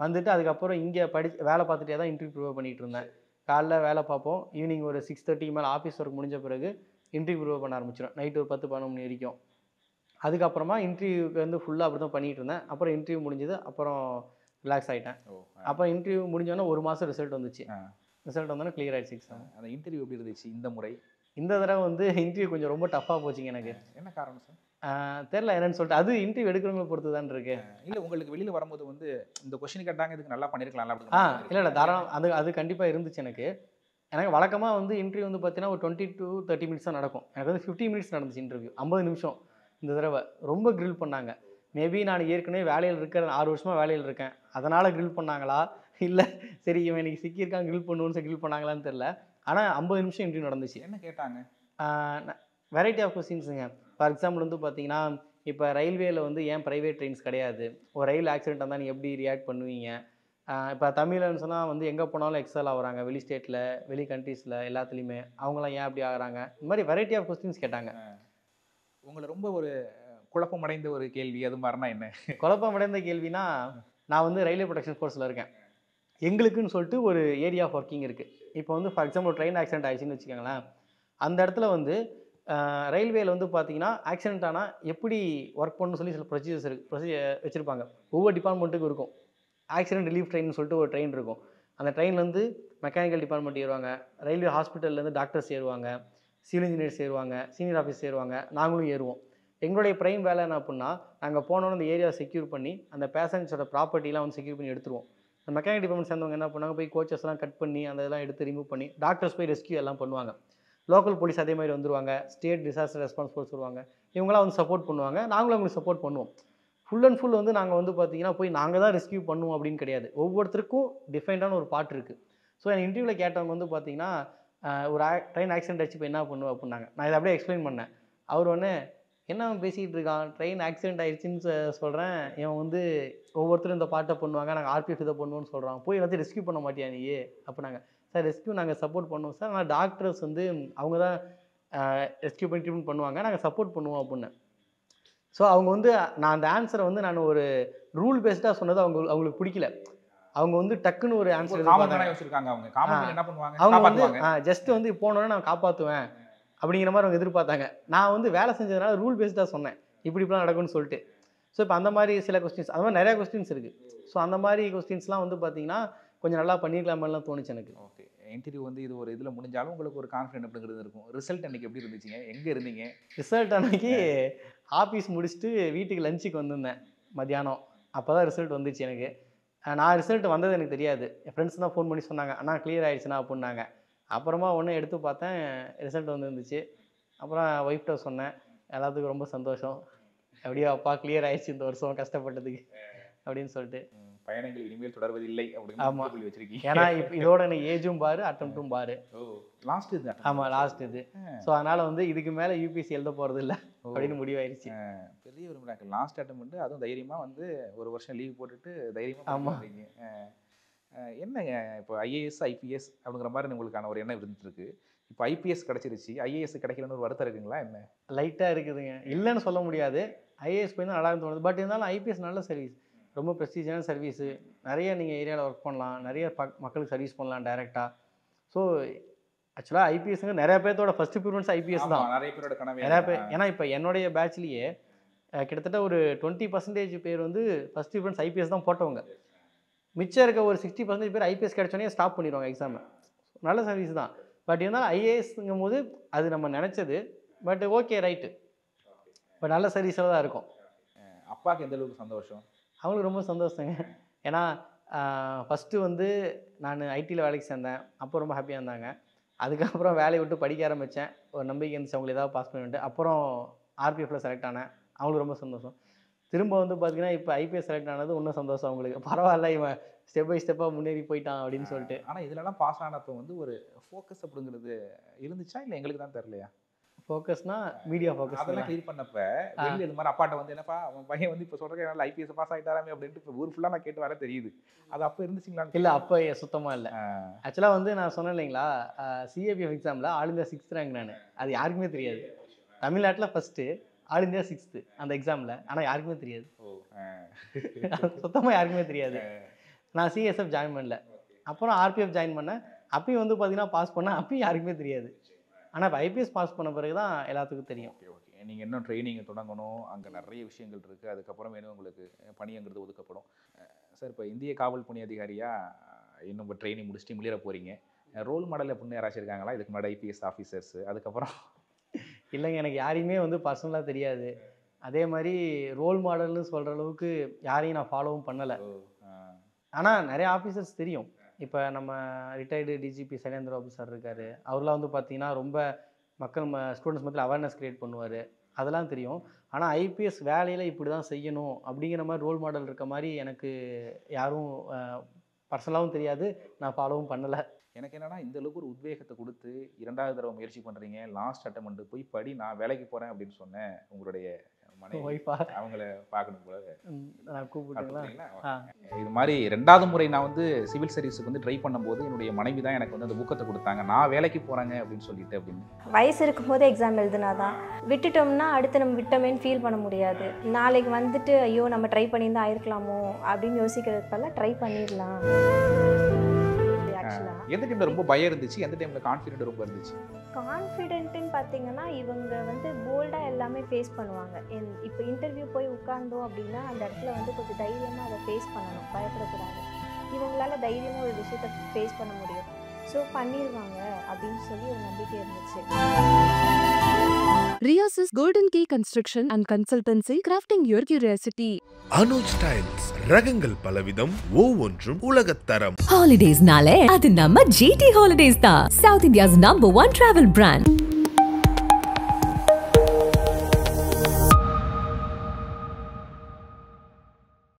வந்துட்டு அதுக்கப்புறம் இங்கே வேலை பார்த்துட்டே தான் இன்டர்வியூ ப்ரிப்பேர் பண்ணிகிட்டு இருந்தேன். காலைல வேலை பார்ப்போம், ஈவினிங் ஒரு 6:30 மேலே ஆஃபீஸ் ஒர்க் முடிஞ்ச பிறகு இன்டர்வியூ ப்ரிப்பேர் பண்ண ஆரம்பிச்சிடும். நைட்டு ஒரு 10-11 மணி வரைக்கும். அதுக்கப்புறமா இன்டர்வியூக்கு வந்து ஃபுல்லாக அப்படி தான் பண்ணிகிட்டு இருந்தேன். அப்புறம் இன்டர்வியூ முடிஞ்சது, அப்புறம் ரிலாக்ஸ் ஆகிட்டேன். அப்புறம் இன்டர்வியூ முடிஞ்சோன்னா 1 மாதம் ரிசல்ட் வந்துச்சு. ரிசல்ட் வந்தோன்னே கிளியர் ஆகிடுச்சு எக்ஸாம். அந்த இன்டர்வியூ எப்படி இருந்துச்சு இந்த முறை? இந்த தடவை வந்து இன்டர்வியூ கொஞ்சம் ரொம்ப டஃப்பாக போச்சுங்க எனக்கு. என்ன காரணம் சார்? தெரில என்னன்னு சொல்லிட்டு, அது இன்டர்வியூ எடுக்கிறவங்களை பொறுத்து தான் இருக்கு. இல்லை உங்களுக்கு வெளியில் வரும்போது வந்து இந்த கொஸ்டின் கேட்டாங்க, இதுக்கு நல்லா பண்ணியிருக்கலாம் அப்படி இல்லை தாராளம் அது கண்டிப்பாக இருந்துச்சு எனக்கு. எனக்கு வழக்கமாக வந்து இன்டர்வியூ வந்து பார்த்தீங்கன்னா ஒரு 20 to 30 மினிட்ஸ் தான் நடக்கும். எனக்கு வந்து 50 மினிட்ஸ் நடந்துச்சு இன்டர்வியூ, 50 நிமிஷம். இந்த தடவை ரொம்ப கிரில் பண்ணாங்க. மேபி நான் ஏற்கனவே வேலையில் இருக்கிற 6 வருஷமாக வேலையில் இருக்கேன், அதனால் கிரில் பண்ணாங்களா இல்லை சரி இவன் இன்னைக்கு சிக்கியிருக்கான் கிரில் பண்ணுவோன்னு கிரில் பண்ணாங்களான்னு தெரில. ஆனால் 50 நிமிஷம் இன்டர்வியூ நடந்துச்சு. என்ன கேட்டாங்க? வெரைட்டி ஆஃப் கொஸ்டின்ஸுங்க. ஃபார் எக்ஸாம்பிள் வந்து பார்த்தீங்கன்னா, இப்போ ரயில்வேயில் வந்து ஏன் ப்ரைவேட் ட்ரெயின்ஸ் கிடையாது, ஒரு ரயில் ஆக்சிடென்ட் வந்தால் நீங்கள் எப்படி ரியாக்ட் பண்ணுவீங்க. இப்போ தமிழ்னு சொன்னால் வந்து எங்கே போனாலும் எக்ஸல் ஆகுறாங்க, வெளி ஸ்டேட்டில் வெளி கண்ட்ரீஸில் எல்லாத்துலேயுமே அவங்களாம் ஏன் அப்படி ஆகுறாங்க, இந்த மாதிரி வெரைட்டி ஆஃப் கொஸ்டின்ஸ் கேட்டாங்க. உங்களை ரொம்ப ஒரு குழப்பமடைந்த ஒரு கேள்வி அது மாதிரினா என்ன? குழப்பமடைந்த கேள்வினா, நான் வந்து ரயில்வே ப்ரொடக்ஷன் ஃபோர்ஸில் இருக்கேன். எங்களுக்குன்னு சொல்லிட்டு ஒரு ஏரியா ஆஃப் ஒர்க்கிங் இருக்குது. இப்போ வந்து ஃபார் எக்ஸாம்பிள் ட்ரெயின் ஆக்சிடென்ட் ஆயிடுச்சுன்னு வச்சுக்கோங்களேன், அந்த இடத்துல வந்து ரயில்வேயில் வந்து பார்த்தீங்கன்னா ஆக்சிடென்ட் ஆனால் எப்படி ஒர்க் பண்ணணும்னு சொல்லி சில ப்ரொசீஜர் வச்சுருப்பாங்க. ஒவ்வொரு டிபார்ட்மெண்ட்டுக்கும் இருக்கும். ஆக்சிடென்ட் ரிலீஃப் ட்ரெயின் சொல்லிட்டு ஒரு ட்ரெயின் இருக்கும். அந்த ட்ரெயின்லேருந்து மெக்கானிக்கல் டிபார்ட்மெண்ட் ஏறுவாங்க, ரயில்வே ஹாஸ்பிட்டல்லேருந்து டாக்டர்ஸ் ஏறுவாங்க, சிவில் இன்ஜினியர்ஸ் ஏறுவாங்க, சீனியர் ஆஃபீஸ் ஏறுவாங்க, நாங்களும் ஏறுவோம். எங்களுடைய ப்ரைம் வேலை என்ன அப்படின்னா, நாங்கள் போனோன்னு அந்த ஏரியா செக்யூர் பண்ணி அந்த பேசஞ்சரோட ப்ராப்பர்ட்டிலாம் வந்து செக்யூர் பண்ணி எடுத்துருவோம். அந்த மெக்கானிக் டிபார்ட்மெண்ட் சேர்ந்தவங்க என்ன பண்ணாங்க, போய் கோச்சஸ்லாம் கட் பண்ணி அந்த இதெல்லாம் எடுத்து ரிமூவ் பண்ணி டாக்டர்ஸ் போய் ரெஸ்கியூ எல்லாம் பண்ணுவாங்க. லோக்கல் போலீஸ் அதே மாதிரி வந்துருவாங்க, ஸ்டேட் டிசாஸ்டர் ரெஸ்பான்ஸ் ஃபோர்ஸ் வருவாங்க, இவங்களாம் வந்து சப்போர்ட் பண்ணுவாங்க, நாங்களும் அவங்களுக்கு சப்போர்ட் பண்ணுவோம். ஃபுல் அண்ட் ஃபுல் வந்து நாங்கள் வந்து பார்த்தீங்கன்னா போய் நாங்கள் தான் ரெஸ்கியூ பண்ணுவோம் அப்படின்னு கிடையாது. ஒவ்வொருத்தருக்கும் டிஃபைன்டான ஒரு பார்ட் இருக்குது. ஸோ என் இன்டர்வியூவில் கேட்டவங்க வந்து பார்த்தீங்கன்னா, ஒரு ட்ரெயின் ஆக்சிடென்ட் ஆச்சு இப்போ என்ன பண்ணுவோம் அப்படின்னாங்க. நான் இதை அப்படியே எக்ஸ்பிளைன் பண்ணேன். அவர் ஒன்று என்ன பேசிக்கிட்டு இருக்கான், ட்ரெயின் ஆக்சிடென்ட் ஆயிடுச்சுன்னு சொல்கிறேன், இவன் வந்து ஒவ்வொருத்தரும் இந்த பாட்டை பண்ணுவாங்க, நாங்கள் ஆர்பிஎஃப் இதை பண்ணுவோன்னு சொல்கிறான், போய் எல்லாத்தையும் ரெஸ்கியூ பண்ண மாட்டியா நீ அப்படின்னாங்க. சார் ரெஸ்கியூ நாங்கள் சப்போர்ட் பண்ணுவோம் சார், ஆனால் டாக்டர்ஸ் வந்து அவங்க தான் ரெஸ்கியூ பண்ணி ட்ரீட்மெண்ட் பண்ணுவாங்க, நாங்கள் சப்போர்ட் பண்ணுவோம் அப்படின்னு. ஸோ அவங்க வந்து நான் அந்த ஆன்சரை வந்து நான் ஒரு ரூல் பேஸ்டாக சொன்னது அவங்களுக்கு பிடிக்கல. அவங்க வந்து டக்குன்னு ஒரு ஆன்சர் வச்சிருக்காங்க. அவங்க என்ன பண்ணுவாங்க, அவங்க வந்து ஜஸ்ட் வந்து போனோன்னே நான் காப்பாற்றுவேன் அப்படிங்கிற மாதிரி அவங்க எதிர்பார்த்தாங்க. நான் வந்து வேலை செஞ்சதுனால ரூல் பேஸ்டாக சொன்னேன், இப்படிலாம் நடக்கும்னு சொல்லிட்டு. ஸோ இப்போ அந்த மாதிரி சில கொஸ்டின்ஸ், அது மாதிரி நிறையா கொஸ்டின்ஸ் இருக்குது. ஸோ அந்த மாதிரி கொஸ்டின்ஸ்லாம் வந்து பார்த்தீங்கன்னா கொஞ்சம் நல்லா பண்ணிக்கலாமெல்லாம் தோணுச்சு எனக்கு. ஓகே, இன்டர்வியூ வந்து இது ஒரு இதில் முடிஞ்சாலும் உங்களுக்கு ஒரு கான்ஃபிடென்ட் அப்படிங்கிறது இருக்கும். ரிசல்ட் அன்றைக்கி எப்படி இருந்துச்சுங்க, எங்கே இருந்தீங்க? ரிசல்ட் அன்றைக்கி ஆஃபீஸ் முடிச்சுட்டு வீட்டுக்கு லஞ்சுக்கு வந்திருந்தேன் மத்தியானம். அப்போ தான் ரிசல்ட் வந்துச்சு எனக்கு. நான் ரிசல்ட் வந்தது எனக்கு தெரியாது. என் ஃப்ரெண்ட்ஸ் தான் ஃபோன் பண்ணி சொன்னாங்க, அண்ணா கிளியர் ஆகிடுச்சுண்ணா அப்படின்னாங்க. அப்புறமா ஒன்று எடுத்து பார்த்தேன், ரிசல்ட் வந்துருந்துச்சு. அப்புறம் ஒய்ஃப்ட்ட சொன்னேன், எல்லாத்துக்கும் ரொம்ப சந்தோஷம், அப்படியே அப்பா கிளியர் ஆகிடுச்சு இந்த வருஷம் கஷ்டப்பட்டதுக்கு அப்படின்னு சொல்லிட்டு. பயணங்கள் இனிமேல் தொடர்வதில்லை அப்படின்னு. ஆமாம், வச்சிருக்கீங்க. ஏன்னா இப்போ இதோட எனக்கு ஏஜும் பாரு அட்டம்ப்டும் பாரு. லாஸ்ட் இது. ஆமாம், லாஸ்ட் இது. ஸோ அதனால் வந்து இதுக்கு மேலே யூபிஎஸ்சி எழுத போகிறது இல்லை அப்படின்னு முடிவாயிருச்சு. பெரிய ஒரு மிராக்கிள். லாஸ்ட் அட்டெம்ப்ட், அதுவும் தைரியமாக வந்து ஒரு வருஷம் லீவ் போட்டுட்டு தைரியமாக பண்ணுறீங்க. என்னங்க இப்போ ஐஏஎஸ் ஐபிஎஸ் அப்படிங்கிற மாதிரி உங்களுக்கான ஒரு எண்ணம் இருந்துருக்கு. இப்போ ஐபிஎஸ் கிடச்சிருச்சு, ஐஏஎஸ் கிடைக்கலன்னு ஒரு வருத்தம் இருக்குங்களா என்ன? லைட்டாக இருக்குதுங்க, இல்லைன்னு சொல்ல முடியாது. ஐஏஎஸ் போய் தான் நல்லா தோணுது. பட் இருந்தாலும் ஐபிஎஸ் நல்ல சர்வீஸ், ரொம்ப ப்ரெஸ்டீஜியஸான சர்வீஸு. நிறைய நீங்கள் ஏரியாவில் ஒர்க் பண்ணலாம், நிறைய மக்களுக்கு சர்வீஸ் பண்ணலாம் டைரெக்டாக. ஸோ ஆக்சுவலாக ஐபிஎஸ்ங்க நிறைய பேர்த்தோட ஃபஸ்ட்டு ப்ரிஃபரன்ஸ் ஐபிஎஸ் தான். நிறைய பேரோட கனவு, நிறைய பேர். ஏன்னா இப்போ என்னுடைய பேட்ச்லேயே கிட்டத்தட்ட ஒரு 20% பேர் வந்து ஃபஸ்ட் ப்ரிஃபரன்ஸ் ஐபிஎஸ் தான் போட்டவங்க. மிச்சம் இருக்க ஒரு 60% பேர் ஐபிஎஸ் கிடைச்சோன்னே ஸ்டாப் பண்ணிடுவாங்க எக்ஸாமை. நல்ல சர்வீஸ் தான். பட் இருந்தாலும் ஐஏஎஸ்ங்கும் போது அது நம்ம நினச்சது. பட் ஓகே ரைட்டு, பட் நல்ல சர்வீஸில் தான் இருக்கும். அப்பாவுக்கு எந்த அளவுக்கு சந்தோஷம்? அவங்களுக்கு ரொம்ப சந்தோஷங்க. ஏன்னா ஃபஸ்ட்டு வந்து நான் ஐடியில் வேலைக்கு சேர்ந்தேன். அப்போ ரொம்ப ஹாப்பியாக இருந்தாங்க. அதுக்கப்புறம் வேலையை விட்டு படிக்க ஆரம்பித்தேன். ஒரு நம்பிக்கை இருந்துச்சு அவங்களை ஏதாவது பாஸ் பண்ணிவிட்டு. அப்புறம் ஆர்பிஎஃப்ல செலக்ட் ஆனேன். அவங்களுக்கு ரொம்ப சந்தோஷம். திரும்ப வந்து பார்த்தீங்கன்னா இப்போ ஐபிஎஸ் செலக்ட் ஆனது இன்னும் சந்தோஷம் அவங்களுக்கு. பரவாயில்ல இவன் ஸ்டெப் பை ஸ்டெப்பாக முன்னேறி போயிட்டான் அப்படின்னு சொல்லிட்டு. ஆனால் இதிலலாம் பாஸ் ஆனப்போ வந்து ஒரு ஃபோக்கஸ் அப்படிங்கிறது இருந்துச்சா இல்லை எங்களுக்கு தான் தெரியலையா? ஃபோக்கஸ்னா மீடியா ஃபோக்கஸ். அதெல்லாம் கிளியர் பண்ணப்ப வெளியில் இது மாதிரி அப்பாட்ட வந்து என்னப்பா அவன் பையன் வந்து இப்போ சொல்கிறேன் என்னால் ஐபிஎஸ் பாஸ் ஆகிட்டாராமே அப்படின்ட்டு இப்போ ஊர் ஃபுல்லாக நான் கேட்டு வர தெரியுது. அது அப்போ இருந்துச்சிங்களான்னு? இல்லை அப்போ சுத்தமாக இல்லை. ஆக்சுவலாக வந்து நான் சொன்னேன் இல்லைங்களா, சிஏபிஎஃப் எக்ஸாமில் ஆல் இந்தியா 6th ரேங்க் நான். அது யாருக்குமே தெரியாது. தமிழ்நாட்டில் ஃபஸ்ட்டு, ஆல் இந்தியா 6th அந்த எக்ஸாமில். ஆனால் யாருக்குமே தெரியாது, சுத்தமாக யாருக்குமே தெரியாது. நான் சிஎஸ்எஃப் ஜாயின் பண்ணல. அப்புறம் ஆர்பிஎஃப் ஜாயின் பண்ணேன். அப்பயும் வந்து பார்த்தீங்கன்னா பாஸ் பண்ணேன். அப்பயும் யாருக்குமே தெரியாது. ஆனால் இப்போ ஐபிஎஸ் பாஸ் பண்ண பிறகு தான் எல்லாத்துக்கும் தெரியும். ஓகே, நீங்கள் இன்னும் ட்ரைனிங்கை தொடங்கணும். அங்கே நிறைய விஷயங்கள் இருக்குது. அதுக்கப்புறம் வேணும் உங்களுக்கு பணிங்கிறது ஒதுக்கப்படும். சார், இப்போ இந்திய காவல் பணி அதிகாரியாக இன்னும் இப்போ ட்ரைனிங் முடிச்சுட்டு முன்னேற போகிறீங்க. ரோல் மாடல் அப்படின்னு யாராச்சும் இருக்காங்களா இதுக்கு முன்னாடி ஐபிஎஸ் ஆஃபீஸர்ஸு? அதுக்கப்புறம் இல்லைங்க, எனக்கு யாரையுமே வந்து பர்சனலாக தெரியாது. அதே மாதிரி ரோல் மாடல்னு சொல்கிற அளவுக்கு யாரையும் நான் ஃபாலோவும் பண்ணலை. ஆனால் நிறைய ஆஃபீஸர்ஸ் தெரியும். இப்போ நம்ம retired DGP Sylendra Babu sir இருக்கார். அவர்லாம் வந்து பார்த்திங்கன்னா ரொம்ப மக்கள் ஸ்டூடெண்ட்ஸ் மத்தியில் அவேர்னஸ் க்ரியேட் பண்ணுவார். அதெல்லாம் தெரியும். ஆனால் ஐபிஎஸ் வேலையில் இப்படி தான் செய்யணும் அப்படிங்கிற மாதிரி ரோல் மாடல் இருக்க மாதிரி எனக்கு யாரும் பர்சனலாகவும் தெரியாது, நான் ஃபாலோவும் பண்ணலை. எனக்கு என்னென்னா இந்த அளவுக்கு ஒரு உத்வேகத்தை கொடுத்து 2வது தடவை முயற்சி பண்ணுறீங்க. லாஸ்ட் அட்டெம்ப்ட் போய் படி, நான் வேலைக்கு போகிறேன் அப்படின்னு சொன்னேன். உங்களுடைய ஒய்ஃபா அவங்கள பார்க்கணும் போல நான் கூப்பிட்டுங்களா? இது மாதிரி 2வது முறை நான் வந்து சிவில் சர்வீஸுக்கு வந்து ட்ரை பண்ணும்போது என்னுடைய மனைவி தான் எனக்கு வந்து அந்த ஊக்கத்தை கொடுத்தாங்க. நான் வேலைக்கு போகிறேங்க அப்படின்னு சொல்லிட்டு. அப்படின்னு வயசு இருக்கும்போது எக்ஸாம் எழுதுனா தான், விட்டுட்டோம்னா அடுத்து நம்ம விட்டோமேன்னு ஃபீல் பண்ண முடியாது. நாளைக்கு வந்துட்டு ஐயோ நம்ம ட்ரை பண்ணியிருந்தா ஆயிருக்கலாமோ அப்படின்னு யோசிக்கிறதுக்கு பதிலாக ட்ரை பண்ணிடலாம். எந்த டைமில் ரொம்ப பயம் இருந்துச்சு, எந்த டைமில் கான்ஃபிடென்ட் ரொம்ப இருந்துச்சு? கான்ஃபிடென்ட்டுன்னு பார்த்தீங்கன்னா இவங்க வந்து போல்டாக எல்லாமே ஃபேஸ் பண்ணுவாங்க. இப்போ இன்டர்வியூ போய் உட்கார்ந்தோம் அப்படின்னா அந்த இடத்துல வந்து கொஞ்சம் தைரியமாக அதை ஃபேஸ் பண்ணணும், பயப்படக்கூடாது. இவங்களால தைரியமாக ஒரு விஷயத்தை ஃபேஸ் பண்ண முடியும். ஸோ பண்ணிடுவாங்க அப்படின்னு சொல்லி ஒரு நம்பிக்கை இருந்துச்சு. Riya's Golden Key Construction and Consultancy, crafting your curiosity. Anuj styles ரகங்கள் பலவிதம், ஒவ்வொன்றும் உலகத்தரம். Holidays nale adu namma GT Holidays da, South India's #1 travel brand.